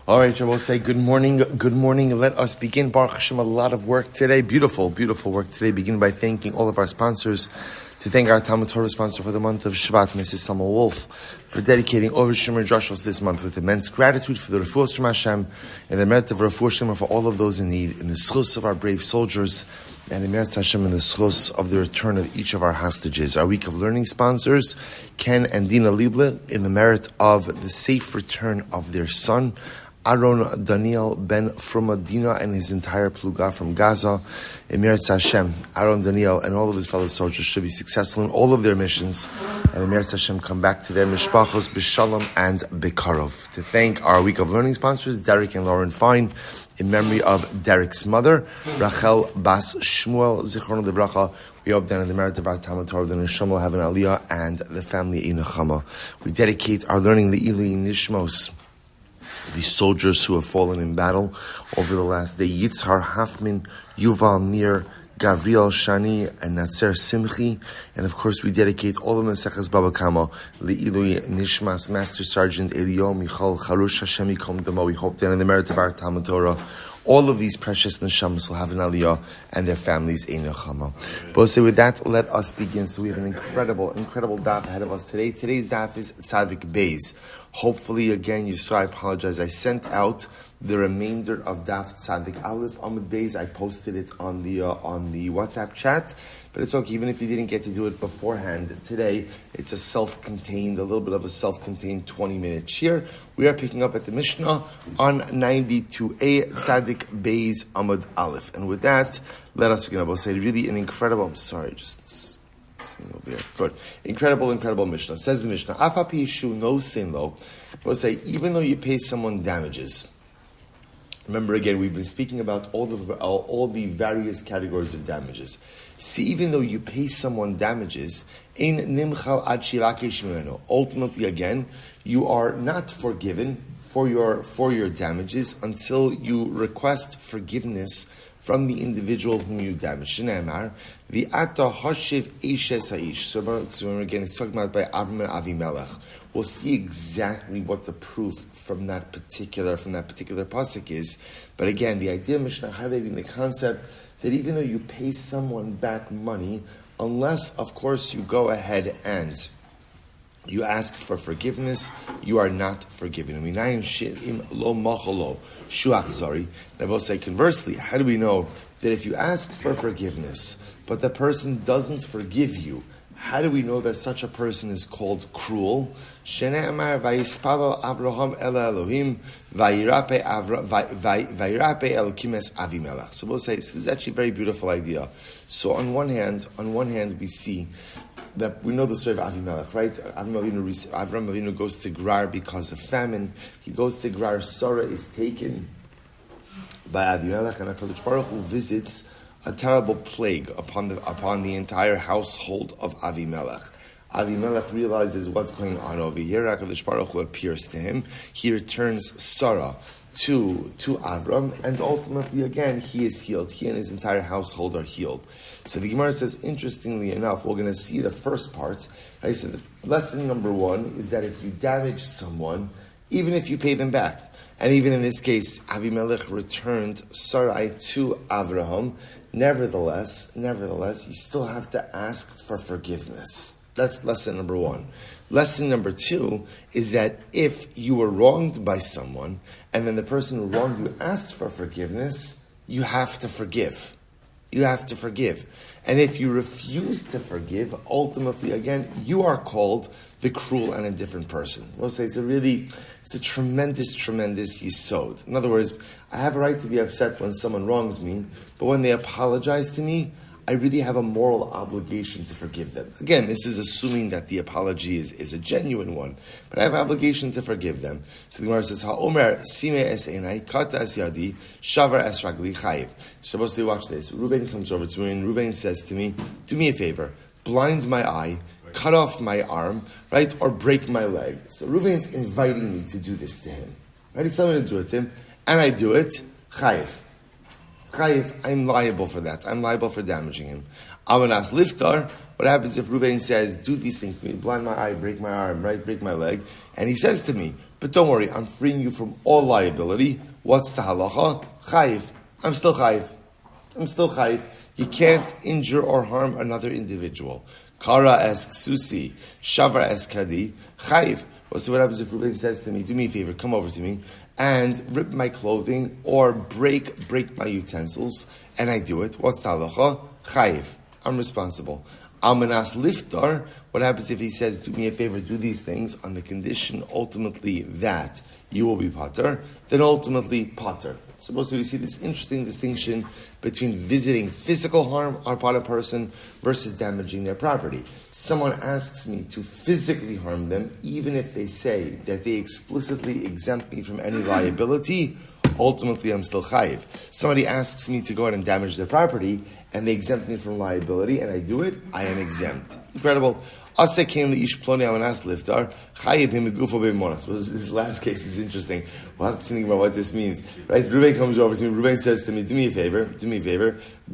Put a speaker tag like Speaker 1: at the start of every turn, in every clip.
Speaker 1: All right, I will say good morning. Good morning. Let us begin. Baruch Hashem, a lot of work today. Beautiful, beautiful work today. Begin by thanking all of our sponsors. To thank our TALMUD TORAH sponsor for the month of Shvat, Mrs. Selma Woolf, for dedicating over Shiurim Joshos this month with immense gratitude for the refuos from Hashem and the merit of refuah for all of those in need, in the zchus of our brave soldiers, and the merit Hashem in the zchus of the return of each of our hostages. Our week of learning sponsors, Ken and Dena Lieblich, in the merit of the safe return of their son, Aaron, Daniel, Ben, Pרוma, דינה, and his entire pluga from Gaza. Emir Hashem, Aaron, Daniel, and all of his fellow soldiers should be successful in all of their missions. And Emir Hashem come back to their mishpachos, b'shalom, and b'karov. To thank our week of learning sponsors, Derek and Lauren Fine, in memory of Derek's mother, Rachayl Bas Shmuel, Zichron Livracha. We hope that in the merit of our TALMUD TORAH, the Neshama will have an aliya, and the family a Neshama. We dedicate our learning the Nishmos, the soldiers who have fallen in battle over the last day. Yitzhar Hafman, Yuval Nir, Gavriel Shani, and Natzer Simchi. And of course, we dedicate all the Maseches Bava Kama, Le'ilui Nishmas, Master Sergeant Eliyahu, Michal, Harush, Hashem Yikom Damo. We hope that in the merit of our TALMUD TORAH, all of these precious neshamas will have an aliyah and their families a nechama. But so with that, let us begin. So we have an incredible daf ahead of us today. Today's daf is Tzadik Beis. Hopefully, again, you saw, I apologize. I sent out the remainder of daf Tzadik Aleph Amud Beis. I posted it on the WhatsApp chat. But it's okay, even if you didn't get to do it beforehand. Today, it's a little bit of a self-contained 20-minute shir. We are picking up at the Mishnah on 92a Tzadik Beis Amud Aleph. And with that, let us begin. I will say really an incredible, good. Incredible Mishnah. Says the Mishnah, Afapi Yishu no sin lo. I will say, even though you pay someone damages, remember again, we've been speaking about all the various categories of damages. See, even though you pay someone damages, ultimately, again, you are not forgiven for your damages until you request forgiveness from the individual whom you damaged. So remember again, it's talking about by Avram and Avimelech. We'll see exactly what the proof from that particular pasuk is. But again, the idea of Mishnah highlighting the concept that even though you pay someone back money, unless, of course, you go ahead and you ask for forgiveness, you are not forgiven. And I will say conversely, how do we know that if you ask for forgiveness, but the person doesn't forgive you, how do we know that such a person is called cruel? So we'll say it's actually a very beautiful idea. So on one hand, we see that we know the story of Avimelech, right? Avram Avinu goes to Gerar because of famine. He goes to Gerar. Sarah is taken by Avimelech, and HaKadosh Baruch Hu visits a terrible plague upon the entire household of Avimelech. Avimelech realizes what's going on over here. HaKadosh Baruch Hu appears to him. He returns Sarah to Avram, and ultimately, again, he is healed. He and his entire household are healed. So the Gemara says, interestingly enough, we're going to see the first part. Right? So the lesson number one is that if you damage someone, even if you pay them back, and even in this case, Avimelech returned Sarai to Avraham, nevertheless, you still have to ask for forgiveness. That's lesson number one. Lesson number two is that if you were wronged by someone, and then the person who wronged you asked for forgiveness, you have to forgive. You have to forgive. And if you refuse to forgive, ultimately, again, you are called the cruel and indifferent person. We'll say it's a tremendous yisod. In other words, I have a right to be upset when someone wrongs me, but when they apologize to me, I really have a moral obligation to forgive them. Again, this is assuming that the apology is a genuine one, but I have an obligation to forgive them. So the Gemara says, "Ha'omer sime es einai, kata es yadi, shavar es ragli chayiv." Supposed to watch this. Reuven comes over to me, and Reuven says to me, "Do me a favor, blind my eye, cut off my arm, right, or break my leg." So Reuven's inviting me to do this to him. Right? He's telling me to do it to him, and I do it. Chayiv. I'm liable for that. I'm liable for damaging him. Amanas liftar. What happens if Reuven says, "Do these things to me: blind my eye, break my arm, right, break my leg," and he says to me, But don't worry, I'm freeing you from all liability. What's the halacha? Chayiv. I'm still chayiv. You can't injure or harm another individual. Kara asks Susi, Shavar asks Kadi, Chayiv. Well, so what happens if Reuben says to me, do me a favor, come over to me, and rip my clothing or break my utensils, and I do it. What's the halacha? Chayiv. I'm responsible. Almanas liftar, what happens if he says, do me a favor, do these things, on the condition ultimately that you will be pater, then ultimately pater. So also we see this interesting distinction between visiting physical harm upon a person versus damaging their property. Someone asks me to physically harm them, even if they say that they explicitly exempt me from any liability, ultimately I'm still chayiv. Somebody asks me to go out and damage their property, and they exempt me from liability, and I do it, I am exempt. Incredible. Ase came the ish ploni avanas liftar chayiv him megufo beimonas. Well, this last case is interesting. We'll have to think about what this means. Right? Reuben comes over to me. Reuben says to me, "Do me a favor.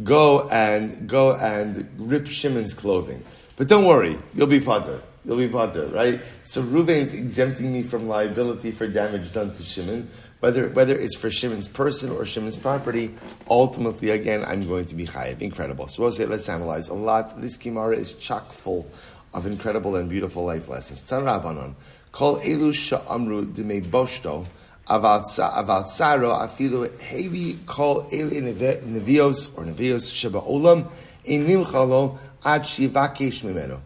Speaker 1: Go and rip Shimon's clothing. But don't worry, you'll be pater, right? So Reuben's exempting me from liability for damage done to Shimon. Whether it's for Shimon's person or Shimon's property, ultimately, again, I'm going to be chayiv. Incredible. So let's analyze a lot. This Gemara is chock full of incredible and beautiful life lessons. Tan Rabbanon, Kol elu sha'amru d'mei boshto, aval tzaro afilu hevi kol ele nevios or nevios sheba'olam inim chalo ad shivakesh mimeno.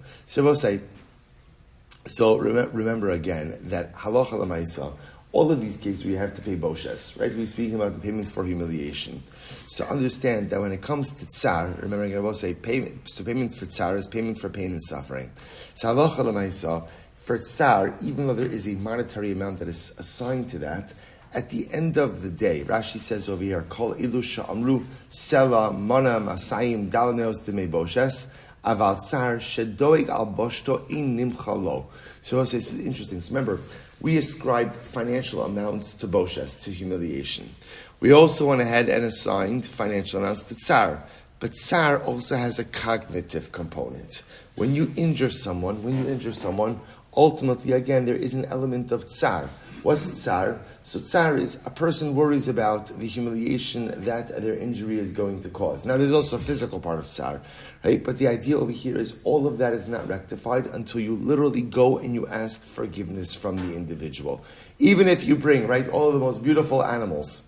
Speaker 1: So remember again that halacha l'maisa, all of these cases we have to pay boshes, right? We're speaking about the payment for humiliation. So understand that when it comes to tsar, remember I will say payment. So payment for tsar is payment for pain and suffering. So halacha l'maisa, for tsar, even though there is a monetary amount that is assigned to that, at the end of the day, Rashi says over here, Kol ilu sha'amru sela mana masayim dalaneos demei boshes aval tsar shedoig al boshto in nimchalo. So this is interesting. So remember, we ascribed financial amounts to boshes, to humiliation. We also went ahead and assigned financial amounts to tsar. But tsar also has a cognitive component. When you injure someone, ultimately, again, there is an element of tsar. What's tsar? So tsar is a person worries about the humiliation that their injury is going to cause. Now, there's also a physical part of tsar, right? But the idea over here is all of that is not rectified until you literally go and you ask forgiveness from the individual. Even if you bring, right, all of the most beautiful animals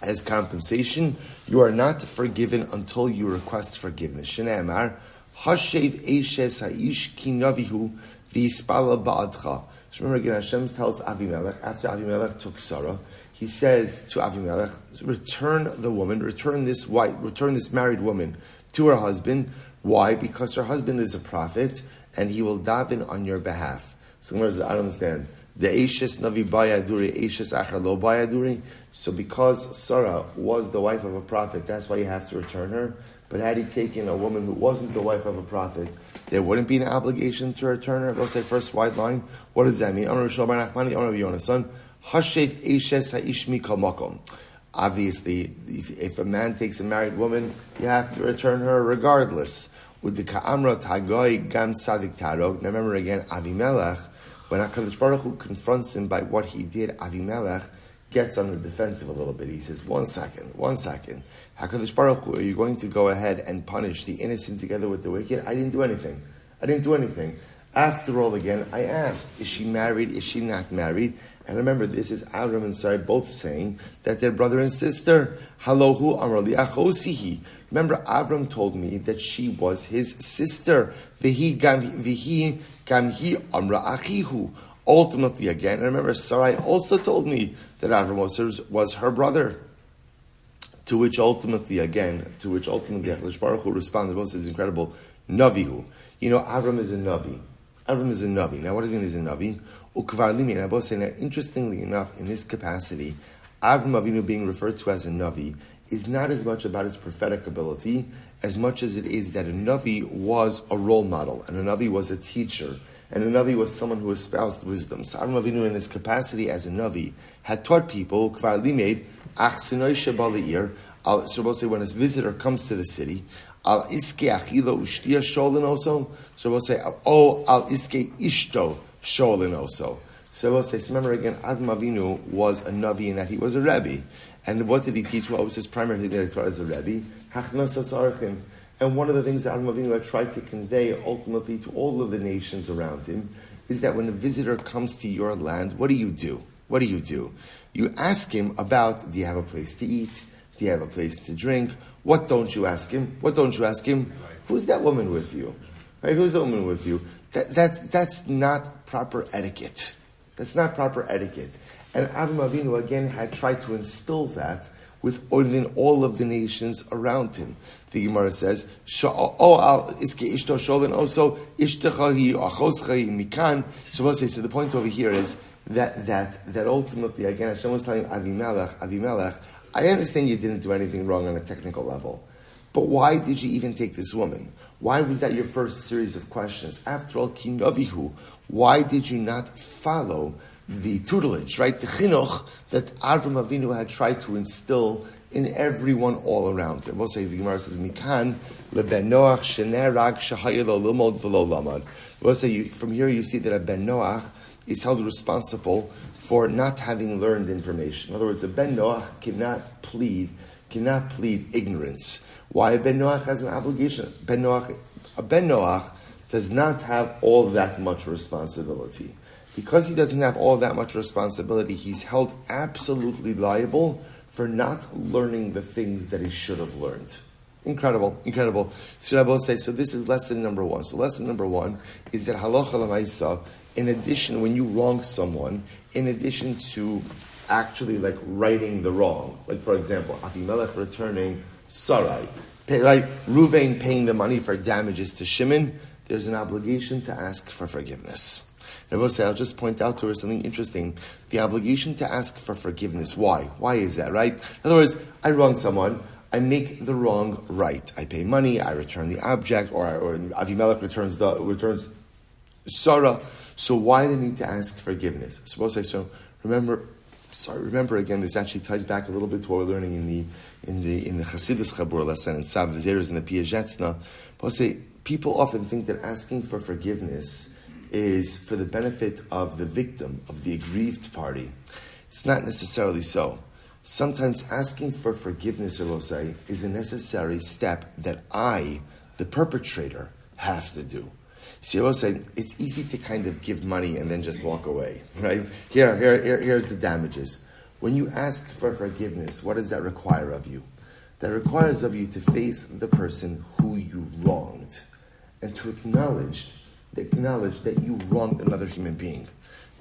Speaker 1: as compensation, you are not forgiven until you request forgiveness. Shneimar, Hashev Eishes Ha'ish Ki Navihu V'Yispala Ba'adcha. So remember again, Hashem tells Avimelech, after Avimelech took Sarah, he says to Avimelech, return the woman, return this married woman to her husband. Why? Because her husband is a prophet, and he will daven on your behalf. So I don't understand. The Eishes Navi Bayaduri, Eishes Achar Lo Bayaduri. So because Sarah was the wife of a prophet, that's why you have to return her. But had he taken a woman who wasn't the wife of a prophet, there wouldn't be an obligation to return her. We'll say first wide line. What does that mean? Obviously, if a man takes a married woman, you have to return her regardless. Now remember again, Avimelech, when HaKadosh Baruch Hu confronts him by what he did, Avimelech gets on the defensive a little bit. He says, one second. HaKadosh Baruch Hu, are you going to go ahead and punish the innocent together with the wicked? I didn't do anything. After all, again, I asked, is she married? Is she not married? And remember, this is Avraham and Sarai both saying that they're brother and sister. Halohu amrali achosihi. Remember, Avraham told me that she was his sister. Vihi gamhi amra achihu. Ultimately, again, and remember, Sarai also told me that Avraham was her brother. To which ultimately, HaKadosh Baruch Hu responded, both says incredible, Navihu. You know, Avram is a Navi. Now, what does it mean he's a Navi? Ukvar limi. And I both say that, interestingly enough, in this capacity, Avram Avinu being referred to as a Navi is not as much about his prophetic ability as much as it is that a Navi was a role model, and a Navi was a teacher, and a Navi was someone who espoused wisdom. So Avram Avinu, in his capacity as a Navi, had taught people, Kvar limed, so we'll say when his visitor comes to the city, al iske achila ushtia sholin also. So we'll say, al iske ishto sholin also. So I will say, so remember again, Avram Avinu was a Navi in that he was a Rebbe. And what did he teach? What was his primary thing that he taught as a Rebbe? Hachnosas Archim. And one of the things that Avram Avinu had tried to convey ultimately to all of the nations around him is that when a visitor comes to your land, what do you do? What do? You ask him about, do you have a place to eat? Do you have a place to drink? What don't you ask him? Who's that woman with you? Right? Who's the woman with you? That's not proper etiquette. That's not proper etiquette. And Avram Avinu again had tried to instill that within all of the nations around him. The Gemara says, also mikan. So we'll say, so the point over here is that ultimately, again, Hashem was telling Avimelech, I understand you didn't do anything wrong on a technical level, but why did you even take this woman? Why was that your first series of questions? After all, ki navihu, why did you not follow the tutelage, right? The chinuch that Avram Avinu had tried to instill in everyone all around him. We'll say, the Gemara says, Mikan leben Noach shenerag shahayelo limod v'lo lamad. We'll say, from here you see that a ben Noach is held responsible for not having learned information. In other words, a ben Noach cannot plead ignorance. Why a ben Noach has an obligation? A ben Noach does not have all that much responsibility. Because he doesn't have all that much responsibility, he's held absolutely liable for not learning the things that he should have learned. Incredible. So Rabbi will say, so this is lesson number one. So lesson number one is that halacha l'maisa, in addition, when you wrong someone, in addition to actually like righting the wrong, like for example, Avimelech returning Sarai, Ruvain paying the money for damages to Shimon, there's an obligation to ask for forgiveness. I will say, I'll just point out to her something interesting. The obligation to ask for forgiveness. Why? Why is that, right? In other words, I wrong someone, I make the wrong right. I pay money, I return the object, or Avimelech returns Sarah. So why the need to ask forgiveness? I suppose I so remember again, this actually ties back a little bit to what we're learning in the Chassidus Chabur lesson, in Sav V'Zerus, in the Piazetzna. But I'll say, people often think that asking for forgiveness is for the benefit of the victim, of the aggrieved party. It's not necessarily so. Sometimes asking for forgiveness, or say, is a necessary step that I, the perpetrator, have to do. See, I will say, it's easy to kind of give money and then just walk away, right? Here's the damages. When you ask for forgiveness, what does that require of you? That requires of you to face the person who you wronged and to acknowledge that you wronged another human being.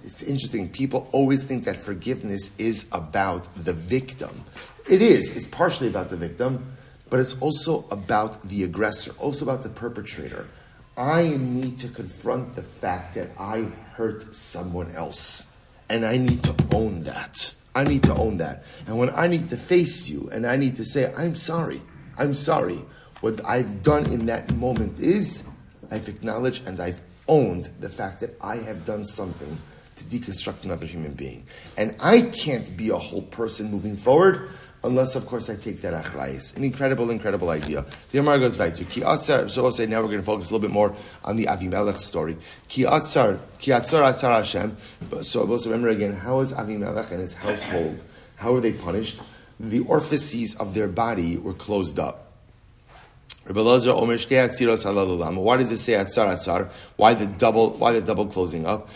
Speaker 1: It's interesting. People always think that forgiveness is about the victim. It is. It's partially about the victim, but it's also about the aggressor, also about the perpetrator. I need to confront the fact that I hurt someone else, and I need to own that. And when I need to face you, and I need to say, I'm sorry. What I've done in that moment is I've acknowledged and I've owned the fact that I have done something to deconstruct another human being. And I can't be a whole person moving forward unless, of course, I take that achrayus. An incredible idea. The Gemara goes right to Ki Atzar. So I'll say now we're going to focus a little bit more on the Avimelech story. Ki Atzar Hashem. So we'll remember again, how is Avimelech and his household, how were they punished? The orifices of their body were closed up. Why does it say atzar? Why the double closing up?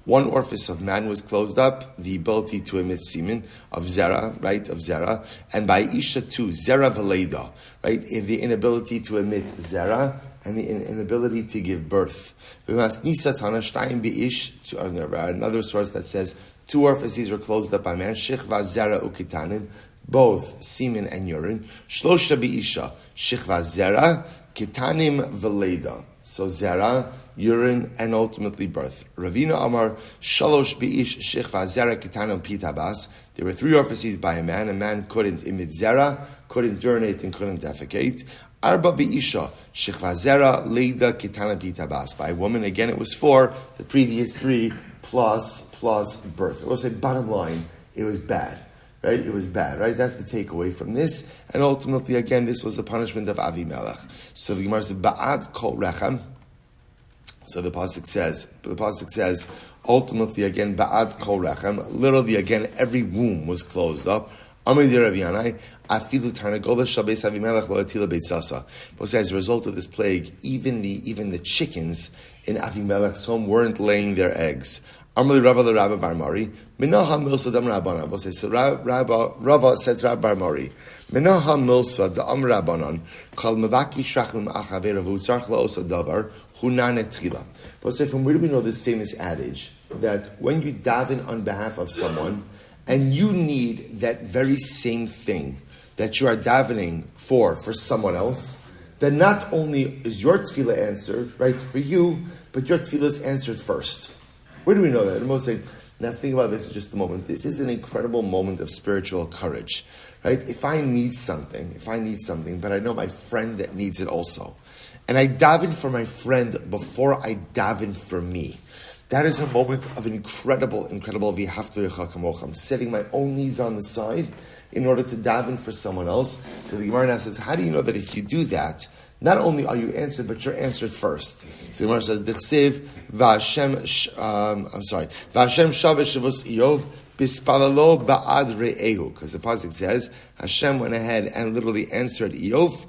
Speaker 1: One orifice of man was closed up, the ability to emit semen of zera, and by isha too, zera v'leida, right? The inability to emit zera and the inability to give birth. Another source that says 2 orifices were closed up by man, shechva zera ukitanim, both semen and urine. Shlosha bi'isha, shechva zera, kitanim v'leida. So zera, urine, and ultimately birth. Ravina Amar, shalosh bi'ish, shechva zera, kitanim pitabas. There were 3 orifices by a man. A man couldn't emit zera, couldn't urinate, and couldn't defecate. Arba bi'isha, shechva zera, leida, kitanim pitabas. By a woman, again, it was 4. The previous 3 plus birth. I will say, bottom line, it was bad. Right? It was bad, right? That's the takeaway from this. And ultimately, again, this was the punishment of Avimelech. So the Gemara said, Ba'ad kol rechem, So the pasuk says, ultimately again, ba'ad kol rechem, literally again, every womb was closed up. But as a result of this plague, even the chickens in Avimelech's home weren't laying their eggs. So Rava said to Rabbi Bar Mari, Minaha milsa the Rabbanon called Mavaki Shachim Achaveravu Tzarchla Osa Davar Hunane Tchila. But say, from where do we know this famous adage that when you daven on behalf of someone and you need that very same thing that you are davening for someone else, then not only is your tefillah answered, right, for you, but your tefillah is answered first. Where do we know that? And most say, now think about this for just a moment. This is an incredible moment of spiritual courage, right? If I need something, but I know my friend that needs it also, and I daven for my friend before I daven for me, that is a moment of incredible v'haftu lecha kamocha. I'm setting my own needs on the side in order to daven for someone else. So the Gemara now says, how do you know that if you do that, not only are you answered, but you're answered first? So the Gemara says, D'chsev v'Hashem shaveh shavus Iyov bispalalo ba'ad re'ehu, because the pasuk says Hashem went ahead and literally answered Iyov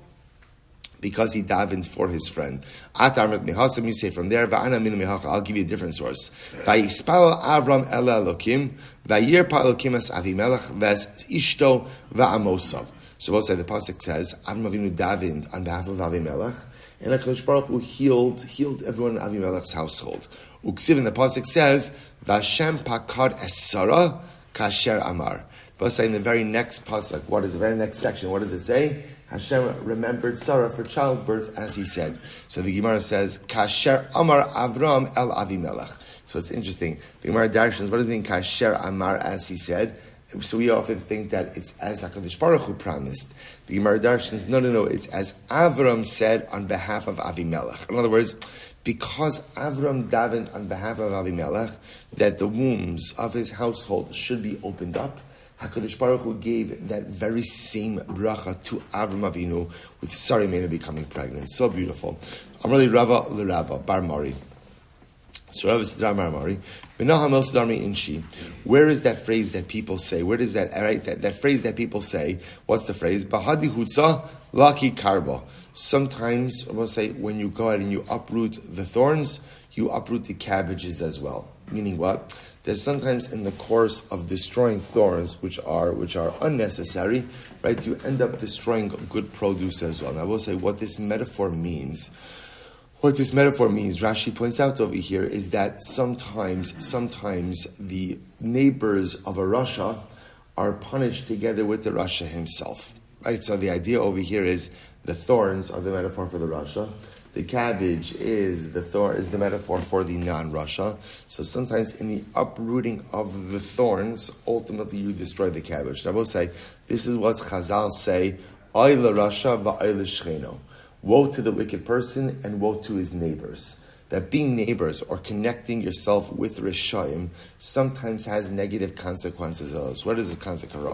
Speaker 1: because he davened for his friend. You say from there, I'll give you a different source. Vayispal Avram el Elokim, vayirpa Elokim es Avimelech ves ishto va'amosav. So both say the pasuk says Avram Avinu davened on behalf of Avimelech, and HaKadosh Baruch Hu healed everyone in Avimelech's household. Uksiv, and the pasuk says Vashem pakad es Sarah kasher amar. Both say in the very next pasuk, what is the very next section? What does it say? Hashem remembered Sarah for childbirth, as he said. So the Gemara says, Kasher Amar Avram El Avimelech. So it's interesting. The Gemara directions, what does it mean, Kasher Amar, as he said? So we often think that it's as HaKadosh Baruch Hu promised. The Gemara directions, no, it's as Avram said on behalf of Avimelech. In other words, because Avram davened on behalf of Avimelech, that the wombs of his household should be opened up, HaKadosh Baruch Hu gave that very same bracha to Avram Avinu with Sarah becoming pregnant. So beautiful. Amrali Rava l'Rava Bar Mari. So Rava said Bar Mari. Where is that phrase that people say? Where does that phrase that people say? What's the phrase? Bahadi hutza laki karba. Sometimes we'll say when you go out and you uproot the thorns, you uproot the cabbages as well. Meaning what? There's sometimes in the course of destroying thorns, which are unnecessary, right? You end up destroying good produce as well. And I will say what this metaphor means. What this metaphor means, Rashi points out over here, is that sometimes the neighbors of a Rasha are punished together with the Rasha himself, right? So the idea over here is the thorns are the metaphor for the Rasha. The cabbage is the metaphor for the non-Rasha. So sometimes in the uprooting of the thorns, ultimately you destroy the cabbage. And I will say, this is what Chazal say, Oy l'Rasha v'oy l'shcheno. Woe to the wicked person and woe to his neighbors. That being neighbors or connecting yourself with Rishayim sometimes has negative consequences. What is the consequence?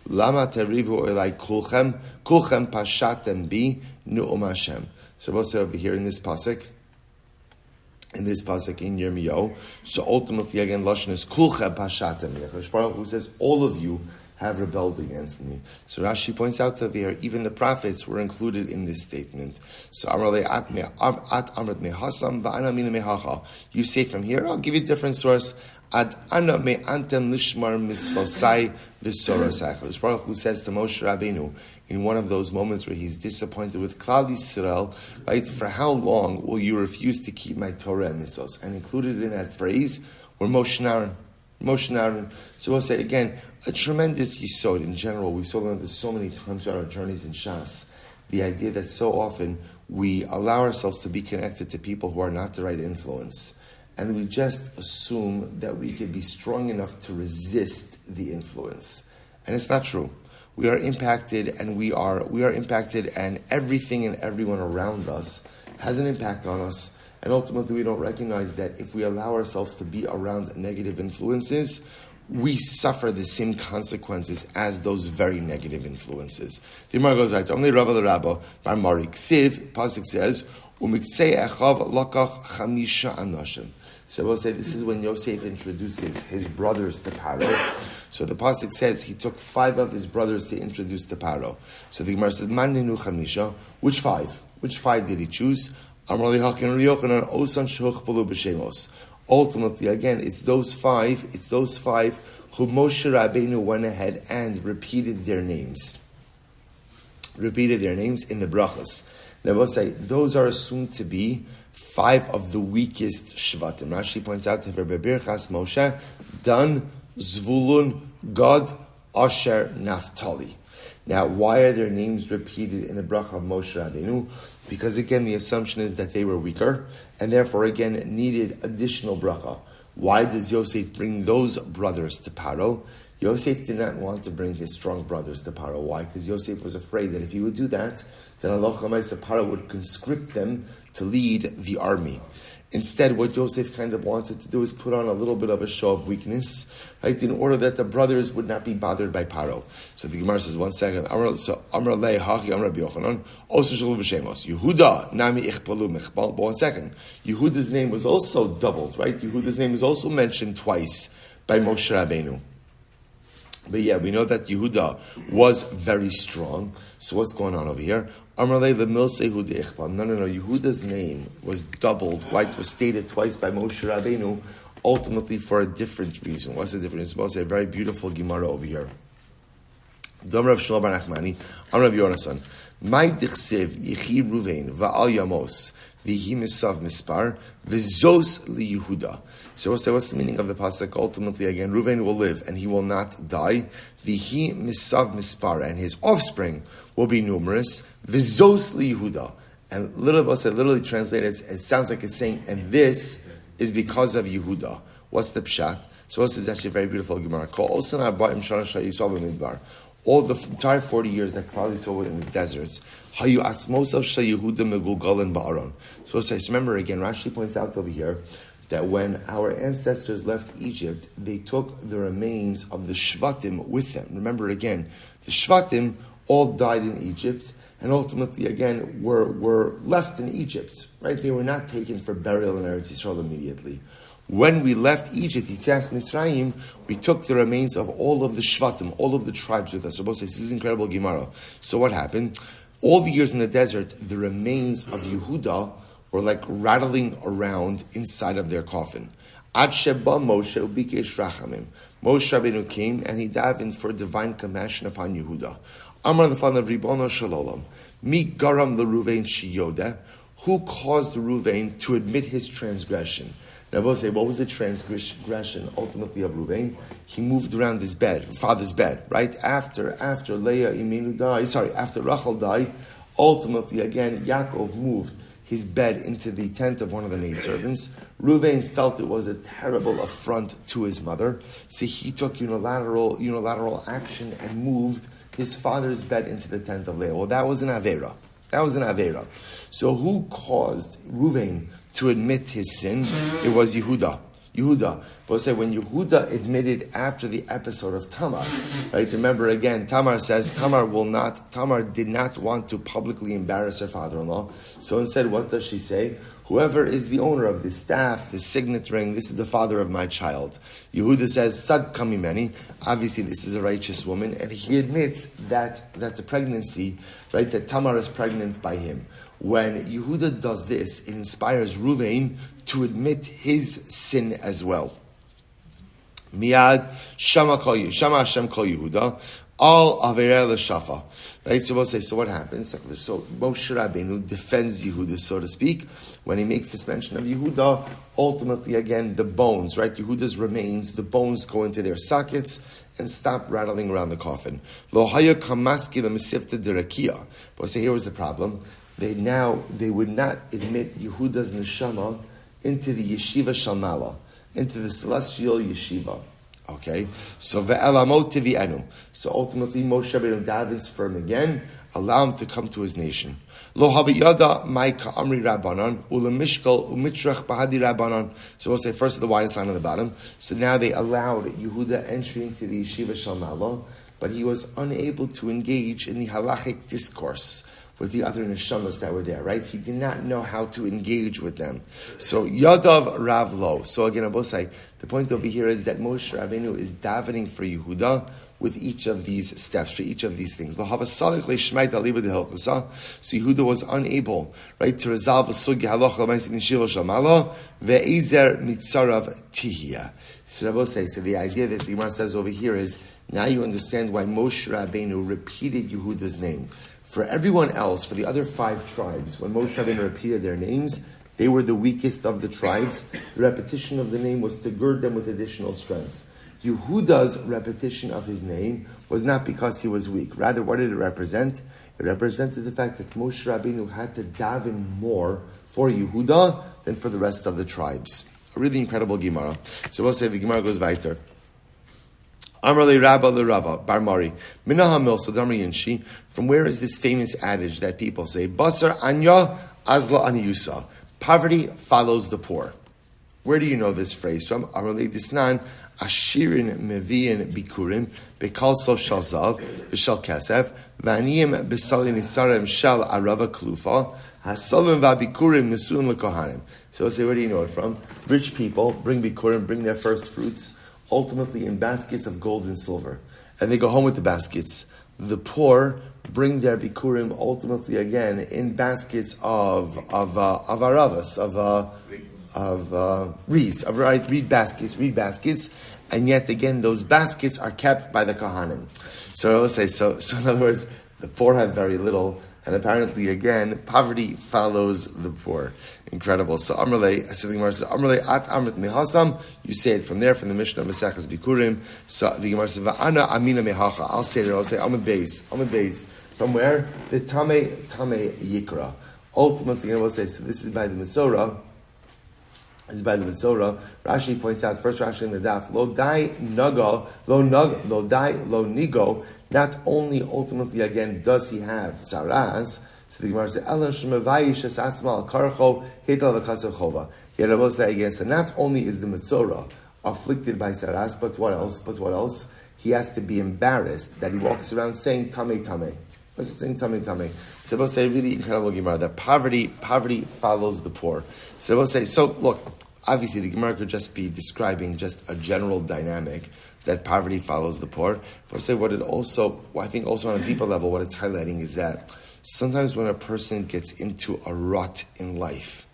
Speaker 1: Lama terivu olai kulchem pashatem bi nu'um Hashem. So we'll say over here in this pasuk in Yirmiyahu. So ultimately, again, lashon is kulchem pashatem. Harush Baruch Hu says, all of you have rebelled against me. So Rashi points out over here, even the prophets were included in this statement. So you say from here, I'll give you a different source. Ad ana me antem lishmar mitzvosai v'sorosai. Baruch Hu says to Moshe Rabbeinu in one of those moments where he's disappointed with Klal Yisrael, right? For how long will you refuse to keep my Torah and mitzvos? And included in that phrase were Moshe and Aaron. So we'll say again, a tremendous yisod in general. We saw this so many times on our journeys in Shas. The idea that so often we allow ourselves to be connected to people who are not the right influence. And we just assume that we could be strong enough to resist the influence. And it's not true. We are impacted and we are impacted, and everything and everyone around us has an impact on us. And ultimately we don't recognize that if we allow ourselves to be around negative influences, we suffer the same consequences as those very negative influences. The Gemara goes right. Only Rava l'Rabba Bar Mari Ksiv, Pasuk says, U'miktzei echav lakach chamisha anashim. So we'll say this is when Yosef introduces his brothers to Paro. So the pasuk says he took 5 of his brothers to introduce to Paro. So the Gemara says, Man ninu chamisha. Which 5? Which 5 did he choose? Ultimately, again, it's those 5 who Moshe Rabbeinu went ahead and repeated their names. Repeated their names in the brachas. Now we'll say, those are assumed to be 5 of the weakest shvatim. Rashi points out to Birchas Moshe, Dan, Zvulun, Gad, Asher, Naphtali. Now, why are their names repeated in the bracha of Moshe Rabbeinu? Because again, the assumption is that they were weaker, and therefore again needed additional bracha. Why does Yosef bring those brothers to Paro? Yosef did not want to bring his strong brothers to Paro. Why? Because Yosef was afraid that if he would do that, then Allah Paro would conscript them to lead the army. Instead, what Yosef kind of wanted to do is put on a little bit of a show of weakness, right, in order that the brothers would not be bothered by Paro. So the Gemara says, 1 second, Yehuda, Nami Ichpalu Mechbal. But 1 second, Yehuda's name was also doubled, right? Yehuda's name was also mentioned twice by Moshe Rabbeinu. But yeah, we know that Yehuda was very strong. So what's going on over here? No, Yehuda's name was doubled, right? Was stated twice by Moshe Rabbeinu, ultimately for a different reason. What's the difference? It's a very beautiful Gemara over here. Dom Rav Shmuel bar Nachmani, Am Rabbi Yonasan. My dichsev yichi Ruvain va'al Yamos v'hi misav mispar v'zos li Yehuda. So we'll say, what's the meaning of the pasuk? Ultimately, again, Ruvain will live and he will not die. V'hi misav mispar, and his offspring will be numerous. V'zos li Yehuda. And literally translated, it sounds like it's saying, and this is because of Yehuda. What's the pshat? So this is actually a very beautiful Gemara. All the entire 40 years that Klal Yisrael were in the deserts, so it says, remember again, Rashi points out over here that when our ancestors left Egypt, they took the remains of the Shvatim with them. Remember again, the Shvatim all died in Egypt, and ultimately again were left in Egypt. Right? They were not taken for burial in Eretz Yisrael immediately. When we left Egypt, Yitzias Mitzrayim, we took the remains of all of the Shvatim, all of the tribes with us. This is incredible Gemara. So what happened? All the years in the desert, the remains of Yehuda were like rattling around inside of their coffin. Ad Sheba Moshe ubikesh rachamim. Moshe Rabbeinu came and he davened for divine compassion upon Yehuda. Amar l'fanav Ribono Shalom. Mi garam l'Ruvain shiyoda. Who caused Ruvain to admit his transgression? Now, we'll say, what was the transgression ultimately of Ruvain? He moved around his bed, father's bed, right? After Leah Imenu died, after Rachel died, ultimately, again, Yaakov moved his bed into the tent of one of the maidservants. Ruvain felt it was a terrible affront to his mother, so he took unilateral action and moved his father's bed into the tent of Leah. Well, that was an Aveira. So who caused Ruvain to admit his sin? It was Yehuda. But say when Yehuda admitted after the episode of Tamar, right? Remember again, Tamar says Tamar did not want to publicly embarrass her father-in-law. So instead, what does she say? Whoever is the owner of the staff, the signet ring, this is the father of my child. Yehuda says, Sad kamimeni. Obviously, this is a righteous woman, and he admits that the pregnancy, right, that Tamar is pregnant by him. When Yehuda does this, it inspires Ruvain to admit his sin as well. Miyad Shama Hashem Kol Yehuda Al Averei L'Shafa. Right, so we'll say, so what happens? So Moshe Rabbeinu defends Yehuda, so to speak, when he makes this mention of Yehuda. Ultimately, again, the bones, right? Yehuda's remains, the bones go into their sockets and stop rattling around the coffin. Lo haya kamaski l'mesifta derakia. But say, here was the problem. They would not admit Yehuda's Neshama into the yeshiva shalmala, into the celestial yeshiva. Okay, so ve'elamot tivi'enu. So ultimately, Moshe Rabbeinu davens for him again, allow him to come to his nation. Lo haviyada mai ka'amri rabbanan ulemishkal umitrach bahadi rabbanan. So we'll say first the widest line on the bottom. So now they allowed Yehuda entry into the yeshiva shalmala, but he was unable to engage in the halachic discourse. with the other neshamas that were there, right? He did not know how to engage with them. So, Yadav Rav Lo. So again, Abosai, the point over here is that Moshe Rabbeinu is davening for Yehuda with each of these steps, for each of these things. So Yehuda was unable, right, to resolve a sugi halacha l'maisa nishiva shalmalo ve'ezer mitzarav tihya. So Abosai, so the idea that the Gemara says over here is, now you understand why Moshe Rabbeinu repeated Yehuda's name. For everyone else, for the other 5 tribes, when Moshe Rabbeinu repeated their names, they were the weakest of the tribes. The repetition of the name was to gird them with additional strength. Yehuda's repetition of his name was not because he was weak. Rather, what did it represent? It represented the fact that Moshe Rabbeinu had to daven more for Yehuda than for the rest of the tribes. A really incredible Gemara. So we'll say the Gemara goes weiter. Amrli Rabba le Rava Bar Mari Minaha Milsa Damri Yinshi. From where is this famous adage that people say? Basar Anya Azla Aniyusa. Poverty follows the poor. Where do you know this phrase from? Amrli Disnan Ashirin Mevian Bikurim Bekalso Shalzav Vishal Kesef Vaniyim Bisalin Nisarem Shal Arava Klufa Hasalim Vabikurim Nisun Lekohanim. So I'll say, where do you know it from? Rich people bring Bikurim, bring their first fruits, ultimately in baskets of gold and silver, and they go home with the baskets. The poor bring their bikurim ultimately again in baskets of aravas, reed baskets, and yet again those baskets are kept by the kohanim. So let's say so in other words, the poor have very little, and apparently again poverty follows the poor. Incredible. So Amrle, Amrle at Amrit Mehasam. You say it from there, from the Mishnah Maseches Bikurim. So the Gemara says, Va'ana Amina Mehacha. I'll say Amid Beis. From where? The Tame Yikra. Ultimately, I will say, so this is by the Mitzorah. Rashi points out, first Rashi in the Daf, Lo Nigo. Not only ultimately again does he have tzaras, so the Gemara says, "Ela shemavayish asatzma al karcho hital v'kasachova." Yet I will say again, so not only is the Mitzorah afflicted by tzaras, but what else? He has to be embarrassed that he walks around saying tame. What's it saying tame? So I will say, really incredible Gemara that poverty follows the poor. So I will say, so look, obviously the Gemara could just be describing just a general dynamic that poverty follows the poor. But I'll say I think also on a deeper level, what it's highlighting is that sometimes when a person gets into a rut in life,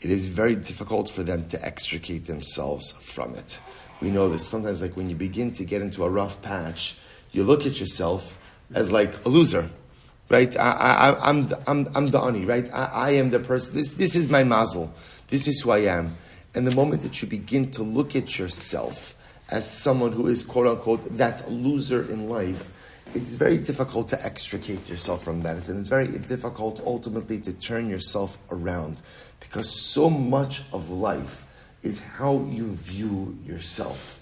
Speaker 1: it is very difficult for them to extricate themselves from it. We know this. Sometimes, like when you begin to get into a rough patch, you look at yourself as like a loser, right? I'm the ani, right? I am the person. This is my mazel. This is who I am. And the moment that you begin to look at yourself as someone who is, quote unquote, that loser in life, it's very difficult to extricate yourself from that. And it's very difficult ultimately to turn yourself around, because so much of life is how you view yourself.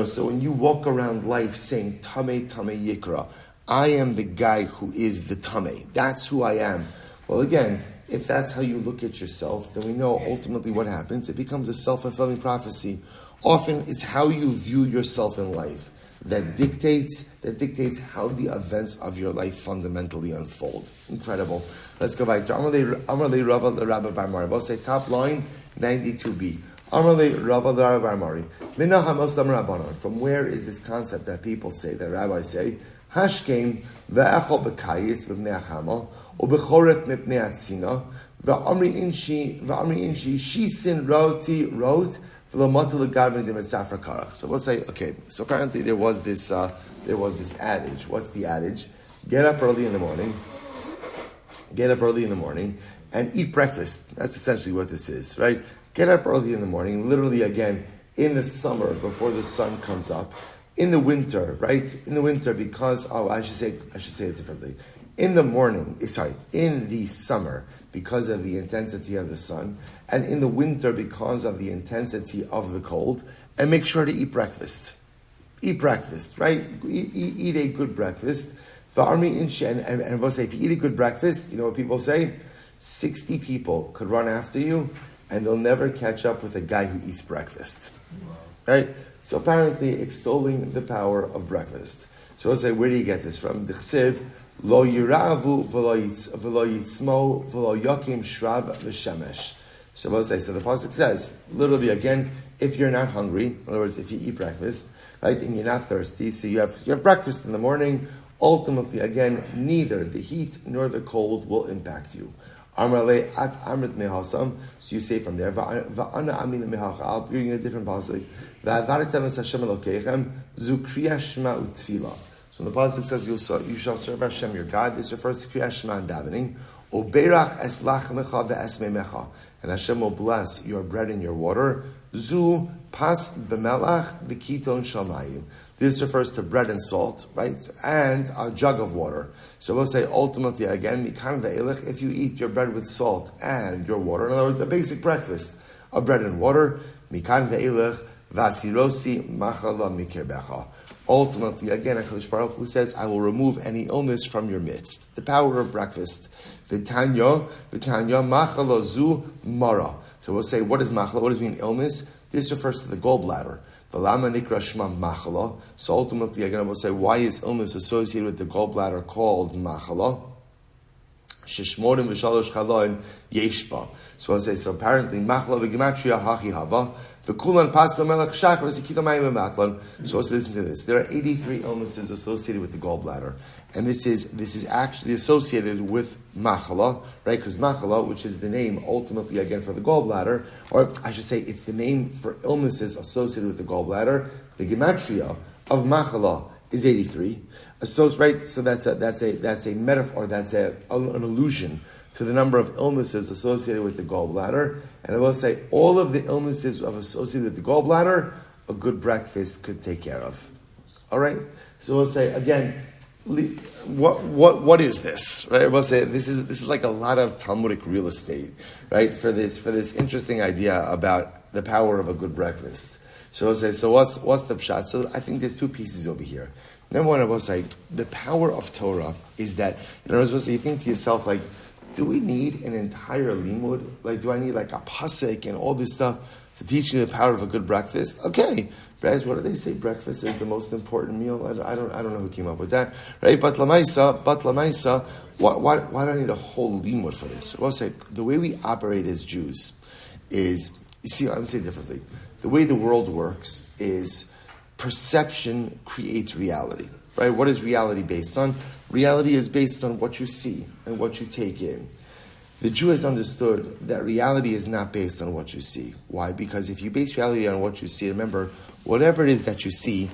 Speaker 1: So when you walk around life saying, Tame Yikra, I am the guy who is the Tame. That's who I am. Well, again, if that's how you look at yourself, then we know ultimately what happens. It becomes a self-fulfilling prophecy. Often it's how you view yourself in life that dictates how the events of your life fundamentally unfold. Incredible. Let's go back to Amrle Rava the Rabbi Bar Mari. We'll say top line 92b. Amrle Rava the Rabbi Bar Mari. Minna Hamos Lam Rabbanon. From where is this concept that people say, that rabbis say, Hashkem ve'echol b'kayitz v'bnei achama u'b'choref mipnei atzina v'amri inshi shisin rot. So we'll say, okay, so apparently there was this adage. What's the adage? Get up early in the morning and eat breakfast. That's essentially what this is, right? Get up early in the morning, literally again, in the summer before the sun comes up. In the winter, right? In the winter because, I should say it differently. In the summer because of the intensity of the sun, and in the winter because of the intensity of the cold, and make sure to eat breakfast. Eat breakfast, right? Eat a good breakfast. And we'll say, if you eat a good breakfast, you know what people say? 60 people could run after you, and they'll never catch up with a guy who eats breakfast. Right? So apparently extolling the power of breakfast. So we'll say, where do you get this from? The chsiv, Lo yiravu v'lo yitzmo v'lo yakim shrav v'shemesh. So the pasuk says, literally again, if you're not hungry, in other words, if you eat breakfast, right, and you're not thirsty, so you have breakfast in the morning, ultimately, again, neither the heat nor the cold will impact you. Amrale at amrit mehasam, so you say from there, va'ana amina mehachal, you're in a different pasuk, va'avaritem es Hashem elokeichem, zu kriya shema utfila. So the pasuk says, you shall serve Hashem your God. This refers to kriya shema and davening. Oberach es lachmecha ve'es memecha. And Hashem will bless your bread and your water. Zu pas b'melach v'kiton shamayim. This refers to bread and salt, right? And a jug of water. So we'll say ultimately again, mikan ve'elech, if you eat your bread with salt and your water, in other words, a basic breakfast of bread and water, mikan ve'elech vasirosi machala mikirbecha. Ultimately, again, HaKadosh Baruch Hu says, I will remove any illness from your midst. The power of breakfast. V'tanya machala zu mara. So we'll say, what is machala? What does it mean illness? This refers to the gallbladder. V'lama nikra shma machala. So ultimately, again, we'll say, why is illness associated with the gallbladder called machala? Shishmorim v'shalosh chaloin yeshba. So I'll say, so apparently, machala v'gematria hachi hava. V'kulan pas b'melech shachar v'sikita mayim v'matlan. So let's listen to this. There are 83 illnesses associated with the gallbladder. And this is actually associated with machala, right? Because machala, which is the name ultimately again for the gallbladder, or I should say it's the name for illnesses associated with the gallbladder, the gematria of machala is 83. So that's a metaphor, that's an allusion to the number of illnesses associated with the gallbladder. And I will say all of the illnesses associated with the gallbladder, a good breakfast could take care of. All right? So we'll say again, what is this? Right? We'll say this is like a lot of Talmudic real estate, right? For this interesting idea about the power of a good breakfast. So we'll say, so what's the pshat? So I think there's two pieces over here. Number one, I will say the power of Torah is that, in other words, you think to yourself like, do we need an entire limud? Like, do I need like a pasuk and all this stuff to teach you the power of a good breakfast? Okay. Guys, what do they say? Breakfast is the most important meal. I don't know who came up with that, right? But lamaisa, why do I need a whole limud for this? Well, I'll say the way we operate as Jews is, you see, I'm going to say it differently. The way the world works is perception creates reality, right? What is reality based on? Reality is based on what you see and what you take in. The Jew has understood that reality is not based on what you see. Why? Because if you base reality on what you see, remember, whatever it is that you see,